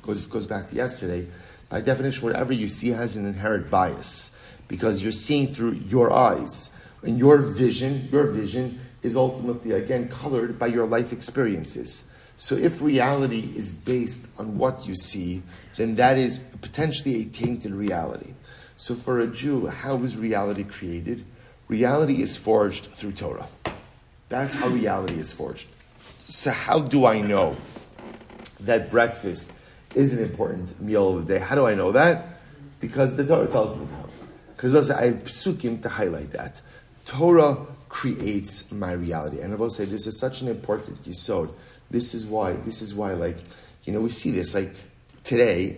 Speaker 1: goes back to yesterday, by definition, whatever you see has an inherent bias, because you're seeing through your eyes, and your vision is ultimately, again, colored by your life experiences. So if reality is based on what you see, then that is potentially a tainted reality. So for a Jew, how is reality created? Reality is forged through Torah. That's how reality is forged. So how do I know that breakfast is an important meal of the day? How do I know that? Because the Torah tells me how. Because I have psukim to highlight that. Torah creates my reality. And I will say this is such an important yesod. This is why, like, we see this, like, today,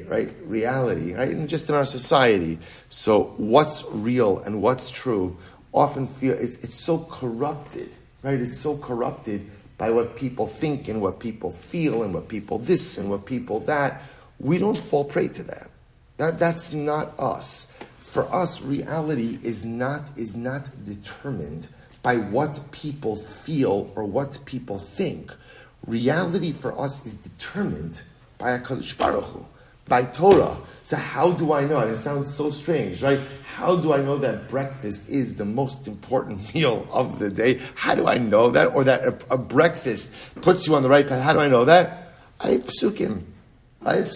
Speaker 1: right? Reality, right? And just in our society. So what's real and what's true often it's so corrupted, right? It's so corrupted by what people think and what people feel and what people this and what people that. We don't fall prey to that. That's not us. For us, reality is not determined by what people feel or what people think. Reality for us is determined by HaKadosh Baruch Hu, by Torah. So how do I know? And it sounds so strange, right? How do I know that breakfast is the most important meal of the day? How do I know that? Or that a breakfast puts you on the right path? How do I know that? I have psukim. Right?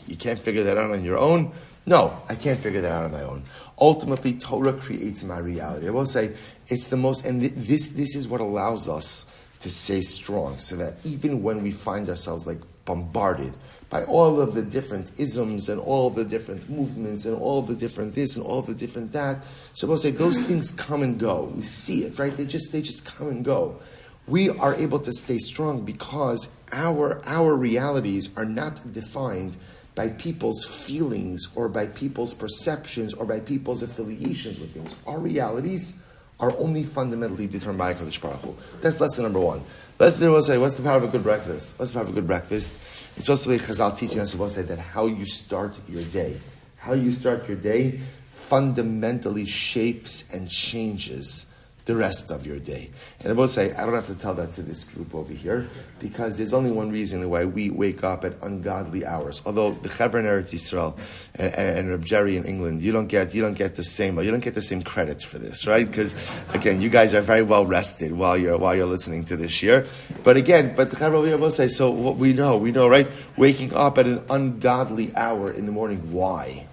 Speaker 1: You can't figure that out on your own? No, I can't figure that out on my own. Ultimately, Torah creates my reality. I will say, it's the most, and this is what allows us to stay strong, so that even when we find ourselves like bombarded by all of the different isms and all of the different movements and all of the different this and all of the different that, so I will say those things come and go. We see it, right? They just come and go. We are able to stay strong because our realities are not defined by people's feelings or by people's perceptions or by people's affiliations with things. Our realities are only fundamentally determined by HaKadosh Baruch Hu. That's lesson number one. Lesson number one, say, what's the power of a good breakfast? What's the power of a good breakfast? It's also like Chazal teaching us, say that how you start your day. How you start your day fundamentally shapes and changes the rest of your day. And I will say, I don't have to tell that to this group over here, because there's only one reason why we wake up at ungodly hours. Although the Chaver in Eretz Yisrael and Reb Jerry in England, you don't get the same credit for this, right? Because again, you guys are very well rested while you're listening to this year. But the Chaver over here will say, so what we know, right? Waking up at an ungodly hour in the morning, why?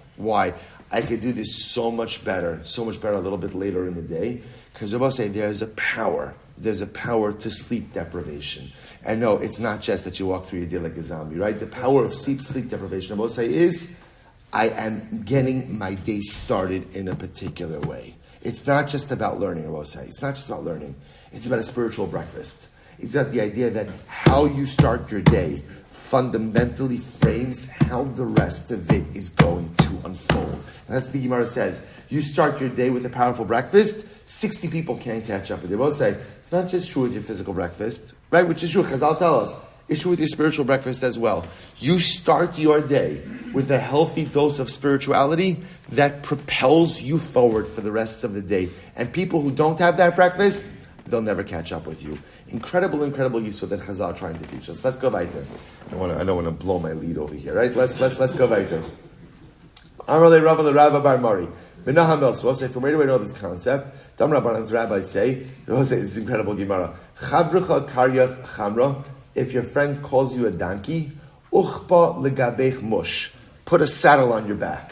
Speaker 1: I could do this so much better a little bit later in the day. Because I will say there's a power to sleep deprivation. And no, it's not just that you walk through your day like a zombie, right? The power of sleep deprivation, I will say, is I am getting my day started in a particular way. It's not just about learning, I will say. It's not just about learning. It's about a spiritual breakfast. It's about the idea that how you start your day fundamentally frames how the rest of it is going to unfold. And that's what the Gemara says. You start your day with a powerful breakfast, 60 people can't catch up with you. They both say, it's not just true with your physical breakfast, right? Which is true, Chazal tell us. It's true with your spiritual breakfast as well. You start your day with a healthy dose of spirituality that propels you forward for the rest of the day. And people who don't have that breakfast, they'll never catch up with you. Incredible yisod that Chazal are trying to teach us. Let's go weiter. I don't want to blow my lead over here, right? Let's go weiter. Amarle Rabba the Rabba Bar Mari. So I'll say, from where do I know this concept? Dam Rabbanan's rabbis say, it's incredible Gemara. Chavrucha karya chamra. If your friend calls you a donkey, uchpa legabech mush. Put a saddle on your back.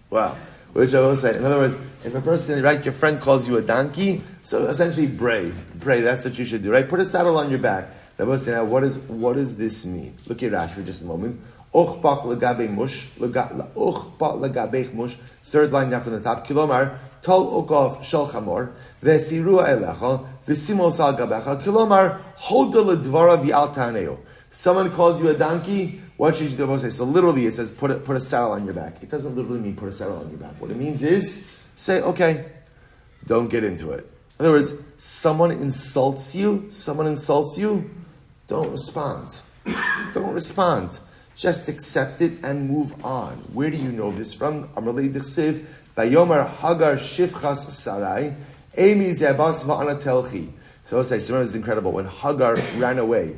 Speaker 1: Wow. Which I will say, in other words, if a person, right, your friend calls you a donkey, so essentially bray, that's what you should do, right? Put a saddle on your back. I will say, now, what does this mean? Look at Rashi for just a moment. Uchpa legabech mush. Third line down from the top. Kilomar, Tal Okov Shal Chamor, Vesirua Elecha, Vesimos Al Gabecha, Kilomar, Hoda Ledvara Vial Taneo. Someone calls you a donkey, what should you do? So literally it says put a saddle on your back. It doesn't literally mean put a saddle on your back. What it means is say, okay, don't get into it. In other words, someone insults you, don't respond. Don't respond. Just accept it and move on. Where do you know this from? Amarle Dichsiv, Vayomar Hagar Shifchas Sarai, Amy Zebas Va'anatelchi. So I'll say, remember, it's incredible. When Hagar ran away,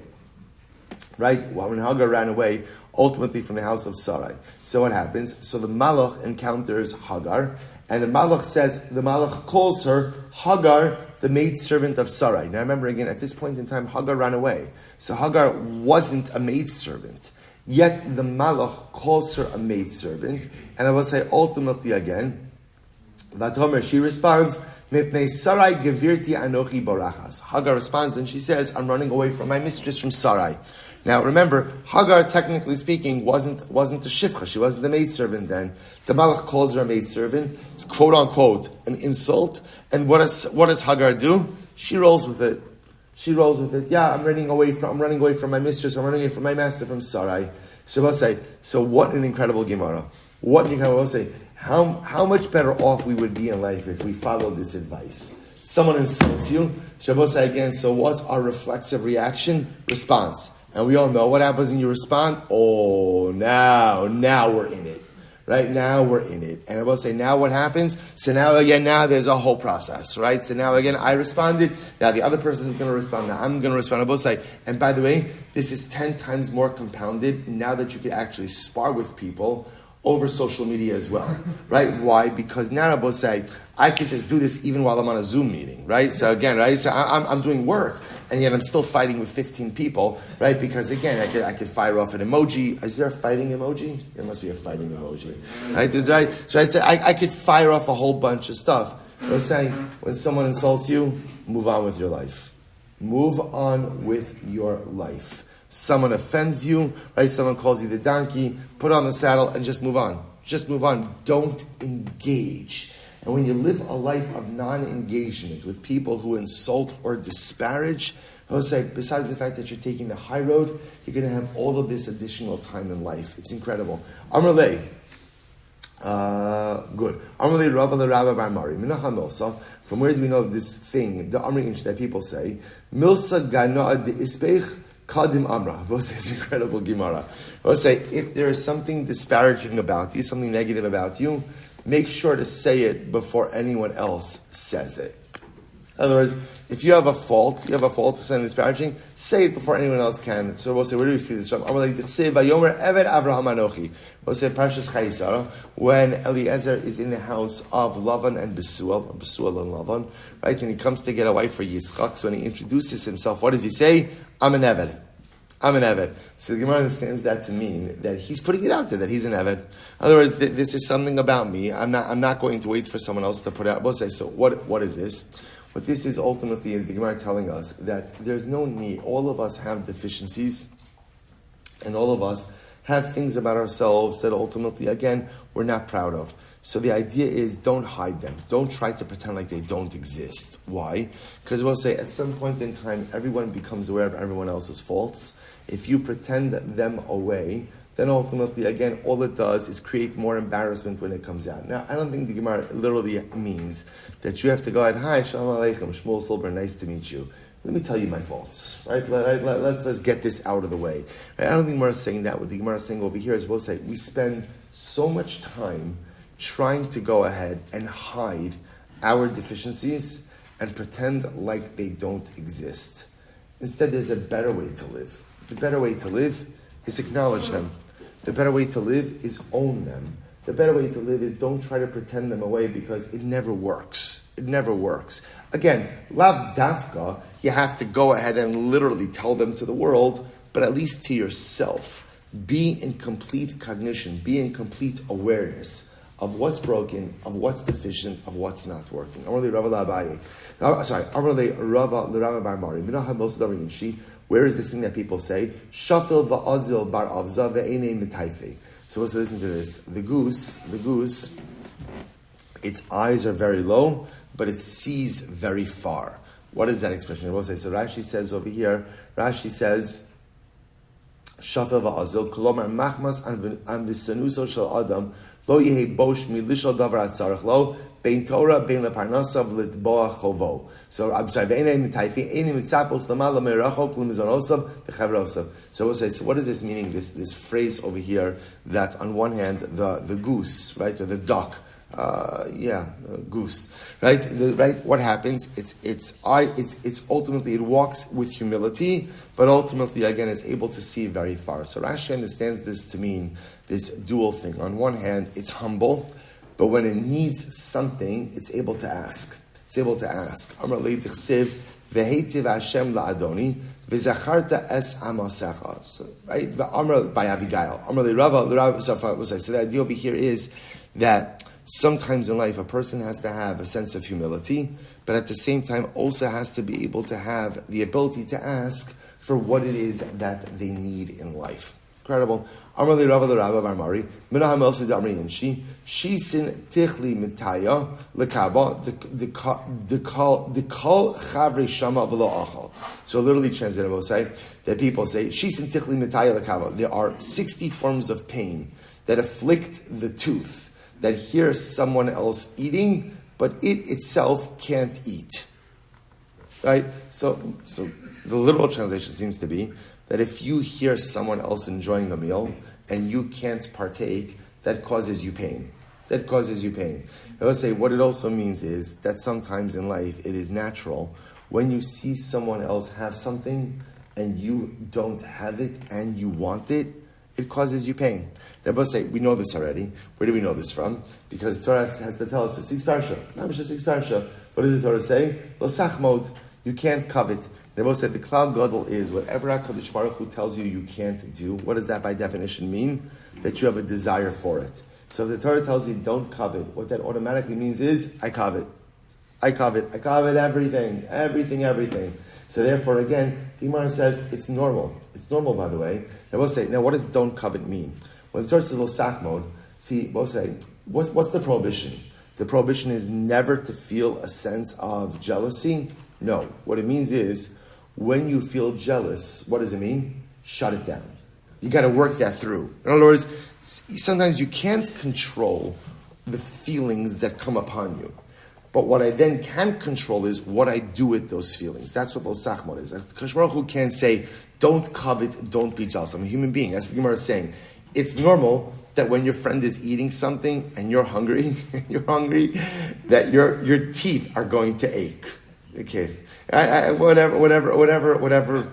Speaker 1: right? When Hagar ran away, ultimately from the house of Sarai. So what happens? So the Malach encounters Hagar, and the Malach calls her Hagar, the maidservant of Sarai. Now remember again, at this point in time, Hagar ran away. So Hagar wasn't a maidservant. Yet the Malach calls her a maidservant, and I will say ultimately again, Vatomer, she responds, Mipnei Sarai gevirti anochi barachas. Hagar responds and she says, I'm running away from my mistress, from Sarai. Now remember, Hagar, technically speaking, wasn't the shifcha. She wasn't the maidservant then. The Malach calls her a maidservant. It's quote unquote an insult. And what does Hagar do? She rolls with it. Yeah, I'm running away from my mistress. I'm running away from my master, from Sarai. So we'll say, so what an incredible Gemara. We'll say, how much better off we would be in life if we followed this advice. Someone insults you. Shabbos say again, so what's our reflexive reaction? Response. And we all know what happens when you respond. Oh, now we're in it. Right? Now we're in it. And I will say, now what happens? So now there's a whole process, right? So now again, I responded. Now the other person is going to respond. Now I'm going to respond. I will say, and by the way, this is 10 times more compounded now that you can actually spar with people over social media as well, right? Why? Because now I will say, I could just do this even while I'm on a Zoom meeting, right? So again, right? So I'm doing work, and yet I'm still fighting with 15 people, right? Because again, I could fire off an emoji. Is there a fighting emoji? There must be a fighting emoji, right? Right? So I'd say I could fire off a whole bunch of stuff. I was saying, when someone insults you, move on with your life. Move on with your life. Someone offends you, right? Someone calls you the donkey, put on the saddle and just move on. Just move on. Don't engage. And when you live a life of non-engagement with people who insult or disparage, He'll say, besides the fact that you're taking the high road, you're going to have all of this additional time in life. It's incredible. Amrlei. Good. Amrlei Rava Rabbi Bar Mari. Minacha Milsa. From where do we know this thing, the Amri Inch that people say? Milsa Gana de Ispeich Kadim Amra. We'll say it's incredible Gemara. We'll say, if there is something disparaging about you, something negative about you, make sure to say it before anyone else says it. In other words, if you have a fault, something disparaging, say it before anyone else can. So we'll say, where do we see this from? We'll say, Parshas Chayisara, when Eliezer is in the house of Lavan and Besuel and Lavan, right? And he comes to get a wife for Yitzchak. So when he introduces himself, what does he say? I'm an Eved. So the Gemara understands that to mean that he's putting it out there, that he's an Eved. In other words, this is something about me. I'm not going to wait for someone else to put it out. We'll say, so what is this? What this is ultimately is the Gemara telling us that there's no need. All of us have deficiencies, and all of us have things about ourselves that ultimately, again, we're not proud of. So the idea is, don't hide them. Don't try to pretend like they don't exist. Why? Because we'll say at some point in time, everyone becomes aware of everyone else's faults. If you pretend them away, then ultimately, again, all it does is create more embarrassment when it comes out. Now, I don't think the Gemara literally means that you have to go out, hi, shalom aleichem, Shmuel Silber, nice to meet you. Let me tell you my faults, right? Let's get this out of the way. Right? I don't think Gemara is saying that. What the Gemara is saying over here is we'll say, we spend so much time trying to go ahead and hide our deficiencies and pretend like they don't exist. Instead, there's a better way to live. The better way to live is acknowledge them. The better way to live is own them. The better way to live is don't try to pretend them away because it never works. It never works. Again, lav dafka, you have to go ahead and literally tell them to the world, but at least to yourself. Be in complete cognition, be in complete awareness of what's broken, of what's deficient, of what's not working. Where is this thing that people say? Shafil va'azil bar avza ve'enei mitayfe. So let's listen to this. The goose, its eyes are very low, but it sees very far. What is that expression? We'll say. So Rashi says over here, Shafil va'azil, kolomar machmas an v'sanuso shel adam, lo yehe bosh milishal davar atzarech lo, bein Torah, bein leparnasav litboa chovo. So I'm sorry, so we'll say, so what is this meaning, this phrase over here, that on one hand, the goose, right, or the duck, goose, right? What happens? It's ultimately, it walks with humility, but ultimately, again, it's able to see very far. So Rashi understands this to mean this dual thing. On one hand, it's humble, but when it needs something, it's able to ask. It's able to ask. Amar leitichsev vehetiv Hashem laadoni v'zacharta es amasecha. So, right? Amar by Abigail. Amar leRava. So the idea over here is that sometimes in life a person has to have a sense of humility, but at the same time also has to be able to have the ability to ask for what it is that they need in life. Incredible. Amar leRava Bar Mari. Minaham el sedamri inshi. Shisin tichli mitaya lekaba the kol chavri shama v'lo achal. So literally translated, we'll say that people say shisin tichli mitaya lekaba. There are 60 forms of pain that afflict the tooth that hears someone else eating, but it itself can't eat. Right? So the literal translation seems to be that if you hear someone else enjoying a meal and you can't partake, that causes you pain. Now let's say what it also means is that sometimes in life it is natural when you see someone else have something and you don't have it and you want it, it causes you pain. Now let's say we know this already. Where do we know this from? Because the Torah has to tell us the 6th parsha. Not just 6th parsha. What does the Torah say? Lo sachmod. You can't covet. They both said the Klal Gadol is whatever HaKadosh Baruch Hu tells you can't do. What does that by definition mean? That you have a desire for it. So if the Torah tells you don't covet, what that automatically means is I covet. I covet everything. So therefore, again, the Gemara says it's normal. It's normal, by the way. They both say, now what does don't covet mean? When the Torah says lo sachmod, see, both say, what's the prohibition? The prohibition is never to feel a sense of jealousy. No. What it means is, when you feel jealous, what does it mean? Shut it down. You got to work that through. In other words, sometimes you can't control the feelings that come upon you. But what I then can control is what I do with those feelings. That's what Losachmod is. Kadosh Baruch Hu can't say, don't covet, don't be jealous. I'm a human being. That's what the Gemara is saying. It's normal that when your friend is eating something and you're hungry, that your teeth are going to ache. Okay, whatever.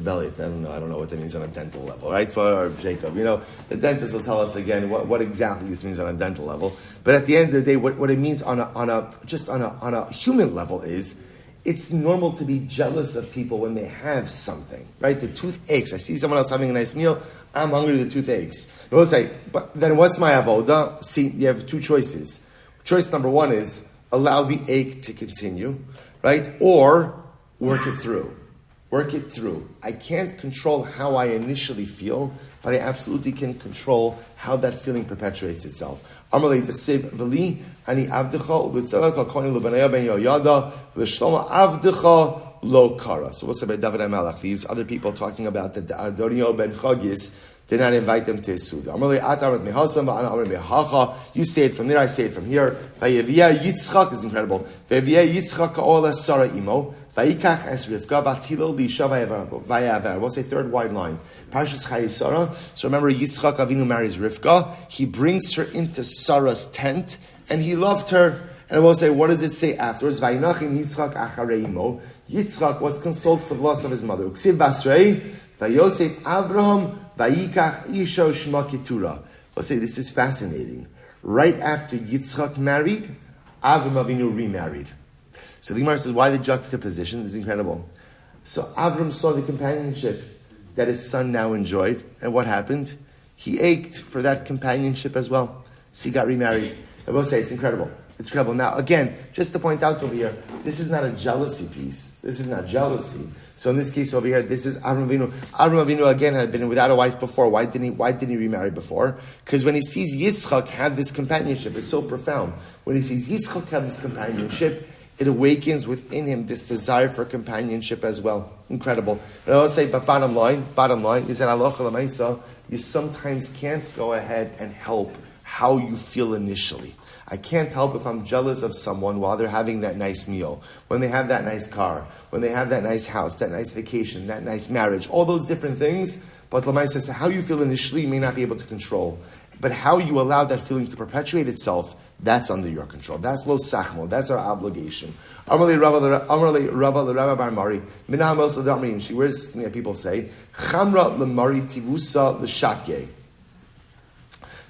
Speaker 1: Belly, I don't know what that means on a dental level, right? Or Jacob, the dentist will tell us again what exactly this means on a dental level. But at the end of the day, what it means on a human level is, it's normal to be jealous of people when they have something, right? The tooth aches. I see someone else having a nice meal. I'm hungry. The tooth aches. We'll say, but then what's my avoda? See, you have two choices. Choice number one is allow the ache to continue, right? Or work it through. Work it through. I can't control how I initially feel, but I absolutely can control how that feeling perpetuates itself. So we'll say by David HaMelech, these other people talking about that the Adonio ben Chagis did not invite them to his suda. You say it from there, I say it from here. Yitzchak is incredible. We'll say third wide line. Parshas Chayesara. So remember, Yitzchak Avinu marries Rivka. He brings her into Sarah's tent, and he loved her. And we'll say, what does it say afterwards? Vayinachim Yitzchak acharei imo. Yitzchak was consoled for the loss of his mother. Uksiv basrei vayosef Avraham vayikach isho shma keturah. We'll say this is fascinating. Right after Yitzchak married, Avram Avinu remarried. So the Gemara says, why the juxtaposition? It's incredible. So Avram saw the companionship that his son now enjoyed. And what happened? He ached for that companionship as well. So he got remarried. I will say, it's incredible. It's incredible. Now, again, just to point out over here, this is not a jealousy piece. This is not jealousy. So in this case over here, this is Avram Avinu. Avram Avinu, again, had been without a wife before. Why didn't he remarry before? Because when he sees Yitzchak have this companionship, it's so profound. When he sees Yitzchak have this companionship, it awakens within him this desire for companionship as well. Incredible. And I will say, but bottom line is that halacha l'maisa, you sometimes can't go ahead and help how you feel initially. I can't help if I'm jealous of someone while they're having that nice meal, when they have that nice car, when they have that nice house, that nice vacation, that nice marriage, all those different things. But l'maisa says, how you feel initially, you may not be able to control. But how you allow that feeling to perpetuate itself, that's under your control. That's lo sachmo. That's our obligation. Amarle Rabba Bar Mari. Minahamos l'damrin. She wears something that people say. Chamra l'mari tivusa l'shakye.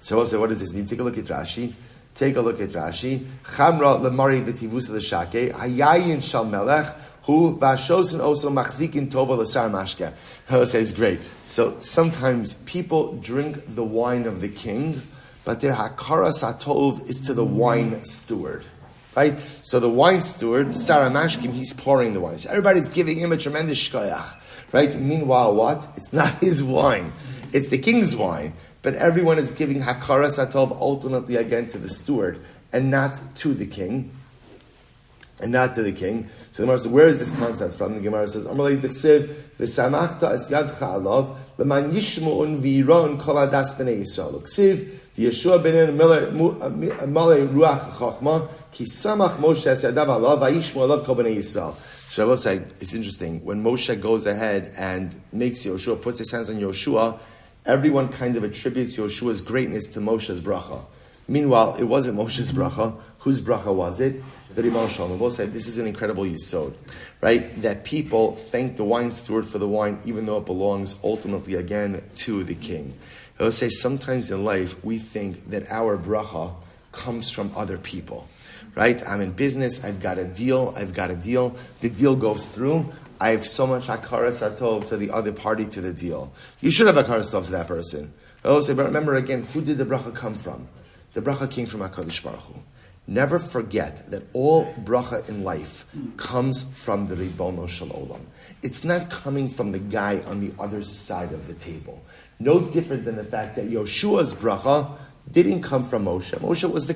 Speaker 1: So we'll say, what does this mean? Take a look at Rashi. Chamra l'mari v'tivusa l'shakye. Hayayin shal melech. Who vashosin also machzikin tova l'sar mashke. He'll say it's great. So sometimes people drink the wine of the king, but their hakara satov is to the wine steward, right? So the wine steward, the Sarah Mashkim, he's pouring the wine. So everybody's giving him a tremendous shkoyach, right? Meanwhile, what? It's not his wine; it's the king's wine. But everyone is giving hakara satov ultimately again to the steward and not to the king. And not to the king. So the Gemara says, where is this concept from? The Gemara says, Amalei Diksiv, V'samachta es yadcha alav, L'man yishmu'un v'iron kol hadas b'nei Yisrael. Ksiv, Yeshua b'nen malei ruach chachma, ki samach Moshe es yadav alav, v'yishmu alav kol b'nei Yisrael. So I will say, it's interesting, when Moshe goes ahead and makes Yoshua, puts his hands on Yoshua, everyone kind of attributes Yoshua's greatness to Moshe's bracha. Meanwhile, it wasn't Moshe's bracha. Whose bracha was it? The Ribbon Shalom. We'll say this is an incredible yisod, right? That people thank the wine steward for the wine, even though it belongs ultimately again to the king. We'll say sometimes in life we think that our bracha comes from other people, right? I'm in business. I've got a deal. The deal goes through. I have so much hakara satov to the other party to the deal. You should have hakara satov to that person. We'll say, but remember again, who did the bracha come from? The bracha came from HaKadosh Baruch Hu. Never forget that all bracha in life comes from the Ribono Shel Olam. It's not coming from the guy on the other side of the table. No different than the fact that Yoshua's bracha didn't come from Moshe. Moshe was the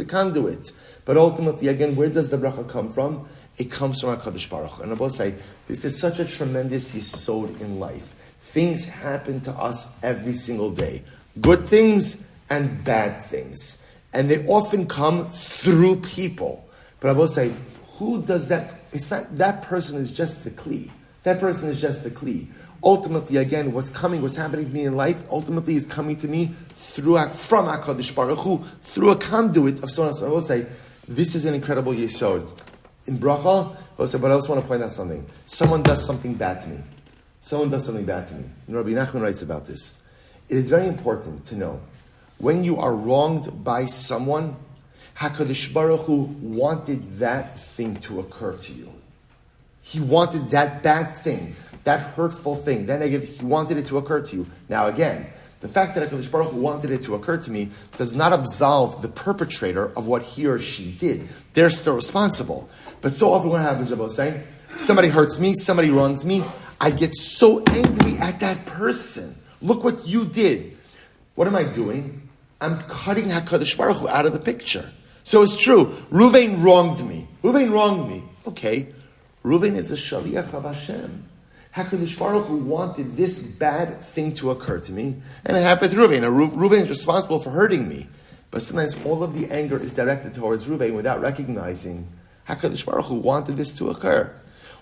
Speaker 1: conduit. But ultimately, again, where does the bracha come from? It comes from HaKadosh Baruch Hu. And Rabbi say, this is such a tremendous yesod in life. Things happen to us every single day. Good things and bad things. And they often come through people. But I will say, who does that? It's not, that person is just the kli. That person is just the kli. Ultimately, again, what's happening to me in life, ultimately is coming to me from HaKadosh Baruch Hu, through a conduit of someone else. I will say, this is an incredible yesod. In bracha, I will say, but I also want to point out something. Someone does something bad to me. And Rabbi Nachman writes about this. It is very important to know, when you are wronged by someone, HaKadosh Baruch Hu wanted that thing to occur to you. He wanted that bad thing, that hurtful thing, that negative, he wanted it to occur to you. Now again, the fact that HaKadosh Baruch Hu wanted it to occur to me does not absolve the perpetrator of what he or she did. They're still responsible. But so often what happens, Rabbi was saying, somebody hurts me, somebody wrongs me, I get so angry at that person. Look what you did. What am I doing? I'm cutting HaKadosh Baruch Hu out of the picture. So it's true. Ruvain wronged me. Okay. Ruvain is a shaliach of Hashem. HaKadosh Baruch Hu wanted this bad thing to occur to me, and it happened to Ruvain. Ruvain is responsible for hurting me. But sometimes all of the anger is directed towards Ruvain without recognizing HaKadosh Baruch Hu wanted this to occur.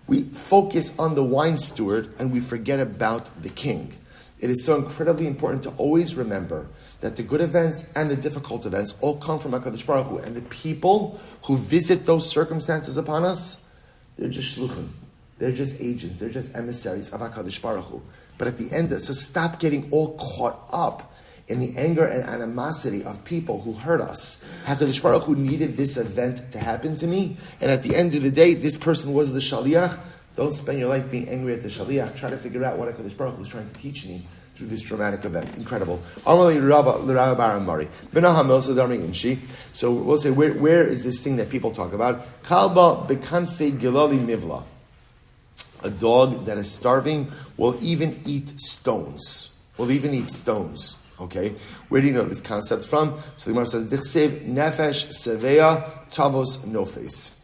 Speaker 1: We focus on the wine steward and we forget about the king. It is so incredibly important to always remember that the good events and the difficult events all come from HaKadosh Baruch Hu, and the people who visit those circumstances upon us, they're just shluchim. They're just agents. They're just emissaries of HaKadosh Baruch Hu. But at the end, so stop getting all caught up in the anger and animosity of people who hurt us. HaKadosh Baruch Hu needed this event to happen to me, and at the end of the day, this person was the shaliach. Don't spend your life being angry at the shaliach. Try to figure out what HaKadosh Baruch Hu is trying to teach me through this dramatic event. Incredible. So we'll say, where is this thing that people talk about? Kalba bekanfe gilali mivla. A dog that is starving will even eat stones. Okay? Where do you know this concept from? So the Gemara says, Dichsev nefesh seveya tavos nofes.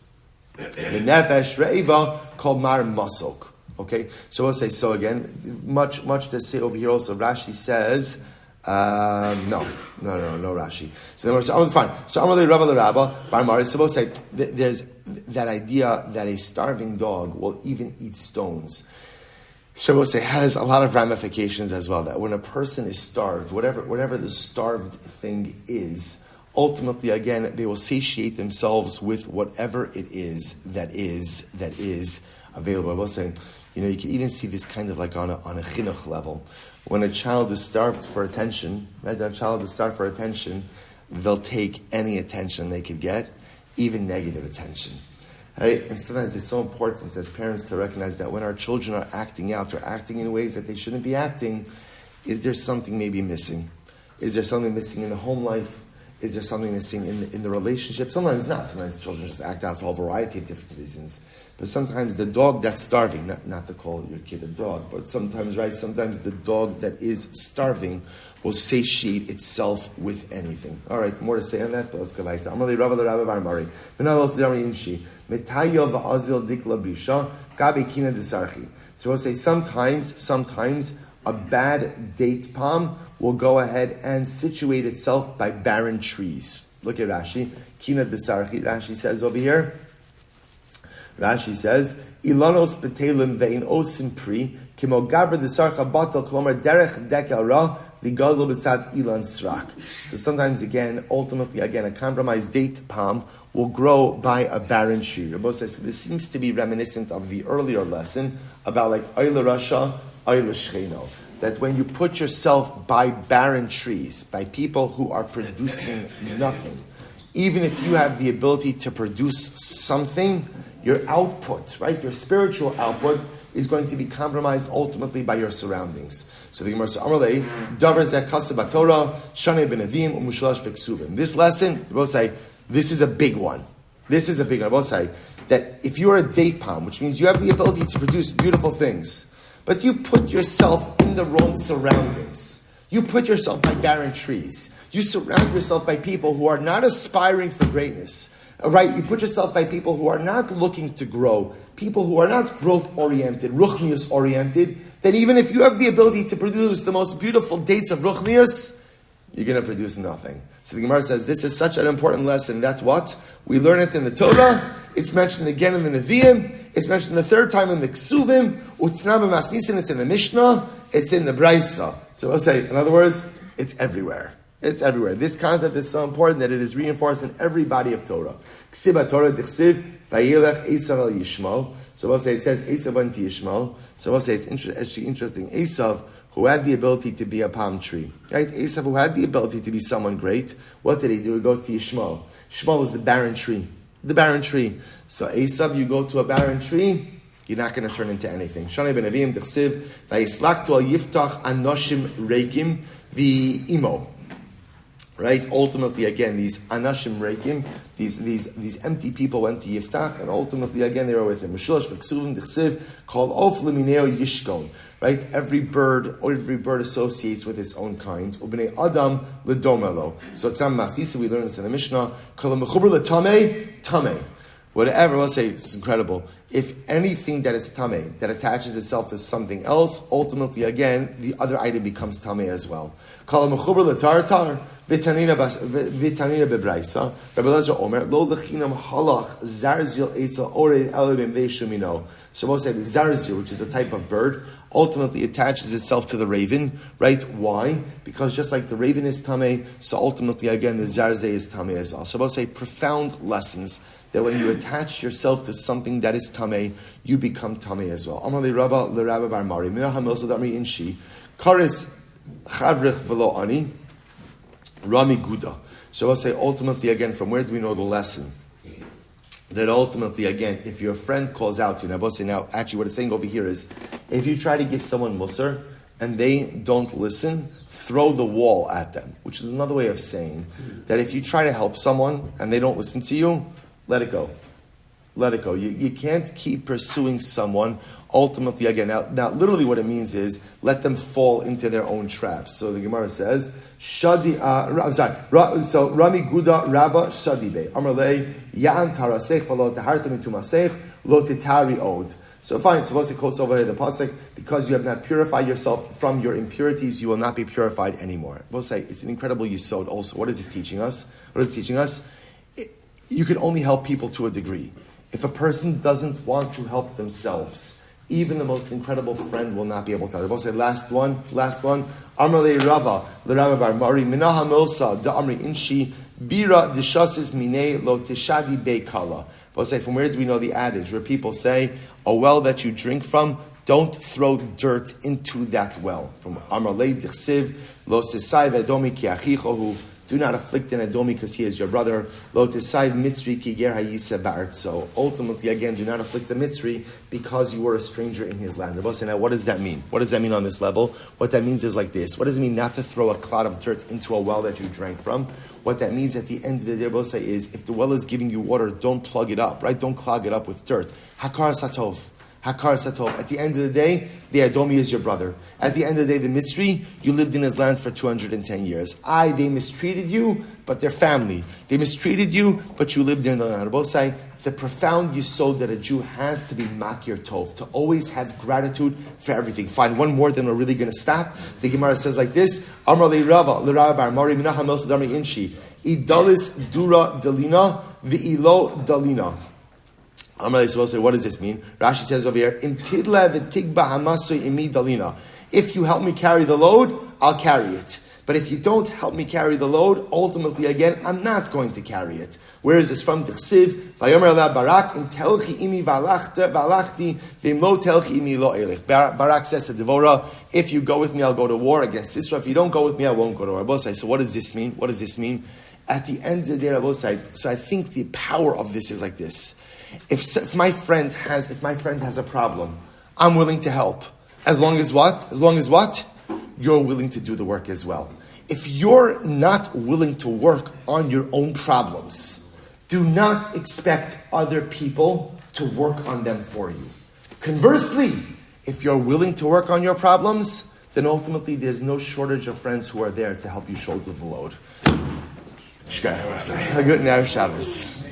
Speaker 1: The nefesh reiva called mar masok. Okay? So we'll say, so again, much to say over here also. Rashi says, no Rashi. So then we're saying, fine. So Amalei Rabba Rabba, Barmari. So we'll say, there's that idea that a starving dog will even eat stones. So we'll say has a lot of ramifications as well. That when a person is starved, whatever the starved thing is, ultimately again they will satiate themselves with whatever it is that is available. I will say, you can even see this kind of like on a chinuch level. When a child is starved for attention, they'll take any attention they could get, even negative attention. Right? And sometimes it's so important as parents to recognize that when our children are acting out or acting in ways that they shouldn't be acting, is there something maybe missing? Is there something missing in the home life? Is there something missing in the relationship? Sometimes not. Sometimes children just act out for a variety of different reasons. But sometimes the dog that's starving, not to call your kid a dog, but sometimes the dog that is starving will satiate itself with anything. All right, more to say on that, but let's go back to Amalei Rabba Rabba Barmari. So we'll say sometimes a bad date palm will go ahead and situate itself by barren trees. Look at Rashi. Kina desarchi. Rashi says over here. Ilanos betelim ve'in osim pri kimo gavra desarcha batal klomar derech dekel ra ligadol b'tzad ilan srak. So sometimes ultimately a compromised date palm will grow by a barren tree. Rabbi says, so this seems to be reminiscent of the earlier lesson about like Oyla Rasha, Oyla Shcheno. That when you put yourself by barren trees, by people who are producing nothing, even if you have the ability to produce something, your output, right, your spiritual output is going to be compromised ultimately by your surroundings. So the Gemara says, Amalei, Davar zechus b'Torah, Shanei b'Nevim, u'Mushalash b'Ksuvim. This lesson, they both say, this is a big one. They both say that if you're a date palm, which means you have the ability to produce beautiful things, but you put yourself in the wrong surroundings. You put yourself by barren trees. You surround yourself by people who are not aspiring for greatness, Right? You put yourself by people who are not looking to grow, people who are not growth-oriented, ruchnius-oriented, then even if you have the ability to produce the most beautiful dates of ruchnius, you're going to produce nothing. So the Gemara says this is such an important lesson. That's what? We learn it in the Torah. It's mentioned again in the Nevi'im. It's mentioned the third time in the Ksuvim. Utzna b'masnisin. It's in the Mishnah. It's in the Brisa. So I'll say, in other words, it's everywhere. It's everywhere. This concept is so important that it is reinforced in every body of Torah. Ksiba Torah dichsiv vayilech Esav el Yishmael. So we'll say it says Esav went to Yishmael. So we'll say it's actually interesting. Esav, who had the ability to be a palm tree, right? Esav, who had the ability to be someone great, what did he do? He goes to Yishmael. Yishmael is the barren tree. The barren tree. So Esav, you go to a barren tree, you're not going to turn into anything. Shani ben Avim dichsiv vayislaktu al yiftach anoshim reikim v'imo. Right? Ultimately, again, these anashim reikim, these empty people went to Yiftach, and ultimately, again, they were with him. Meshulash b'ksuvim dichsiv called of lemineo yishkon. Right? Every bird associates with its own kind. Ubnei adam ledomelo. So tzam masisa, we learn this in the Mishnah. Kol mechuber letame tame. Whatever, let's say, it's incredible. If anything that is tameh, that attaches itself to something else, ultimately, again, the other item becomes tameh as well. Kol mechuber letartar. Vitanina bebraisa. Rabbi Lezer Omer lo lechinam halach zarzil etzel orei elibim veishumino. So we'll say the zarzil, which is a type of bird, ultimately attaches itself to the raven. Right? Why? Because just like the raven is tameh, so ultimately again the zarzeh is tameh as well. So we'll say profound lessons that when you attach yourself to something that is tameh, you become tameh as well. Amar le Rabbi bar Mari minah milsa damri inshi karis chavrich velo ani. Rami Guda. So I'll say ultimately again, from where do we know the lesson? That ultimately again, if your friend calls out to you, now actually what it's saying over here is, if you try to give someone musar and they don't listen, throw the wall at them, which is another way of saying that if you try to help someone and they don't listen to you, let it go. Let it go. You can't keep pursuing someone. Ultimately, again, now literally what it means is let them fall into their own traps. So the Gemara says, Rami Guda Rabba Shadibe. Amarle Yan Tarasech Valo Tahartam Tumasech Lo Titari Od. So fine, suppose it quotes over here the pasuk, because you have not purified yourself from your impurities, you will not be purified anymore. We'll say it's an incredible yisod also. What is this teaching us? You can only help people to a degree. If a person doesn't want to help themselves, even the most incredible friend will not be able to. We'll say last one. Amar le Rava, le Rabbi bar Mari, minaha milsa da amri inshi bira dishasis mine lo tishadi beikala. We'll say, from where do we know the adage where people say, a well that you drink from, don't throw dirt into that well. From Amar le dichsiv lo sisai vedomi ki achichohu. Do not afflict an Edomi because he is your brother. Lo tesayv mitzri ki ger hayisa ba'art. So ultimately, again, do not afflict the mitzri because you were a stranger in his land. Rabbi, now what does that mean? What does that mean on this level? What that means is like this. What does it mean not to throw a clod of dirt into a well that you drank from? What that means at the end of the day, Rabbi, is if the well is giving you water, don't plug it up, right? Don't clog it up with dirt. Hakar satov. Hakar satov. At the end of the day, the Edomi is your brother. At the end of the day, the Mitzri, you lived in his land for 210 years. They mistreated you, but they're family. They mistreated you, but you lived in the land. Rabosai, the profound yisod that a Jew has to be makir tov, to always have gratitude for everything. Fine, one more, then we're really going to stop. The Gemara says like this, Amar le Rava, le Rabbi bar Mari, minah hamel sadami inshi, idalis dura dalina, v'ilo dalina. Amalei will say, what does this mean? Rashi says over here, if you help me carry the load, I'll carry it. But if you don't help me carry the load, ultimately again, I'm not going to carry it. Where is this from? Tichsiv, Vayomer la Barak, in telchi imi valachti, vim lo telchi imi lo elich. Barak says to Devorah, if you go with me, I'll go to war against Sisera. If you don't go with me, I won't go to war. Rabosai, so what does this mean? What does this mean? At the end of the day, Rabosai, so I think the power of this is like this. If my friend has a problem, I'm willing to help. As long as what? You're willing to do the work as well. If you're not willing to work on your own problems, do not expect other people to work on them for you. Conversely, if you're willing to work on your problems, then ultimately there's no shortage of friends who are there to help you shoulder the load. Good night, Shabbos.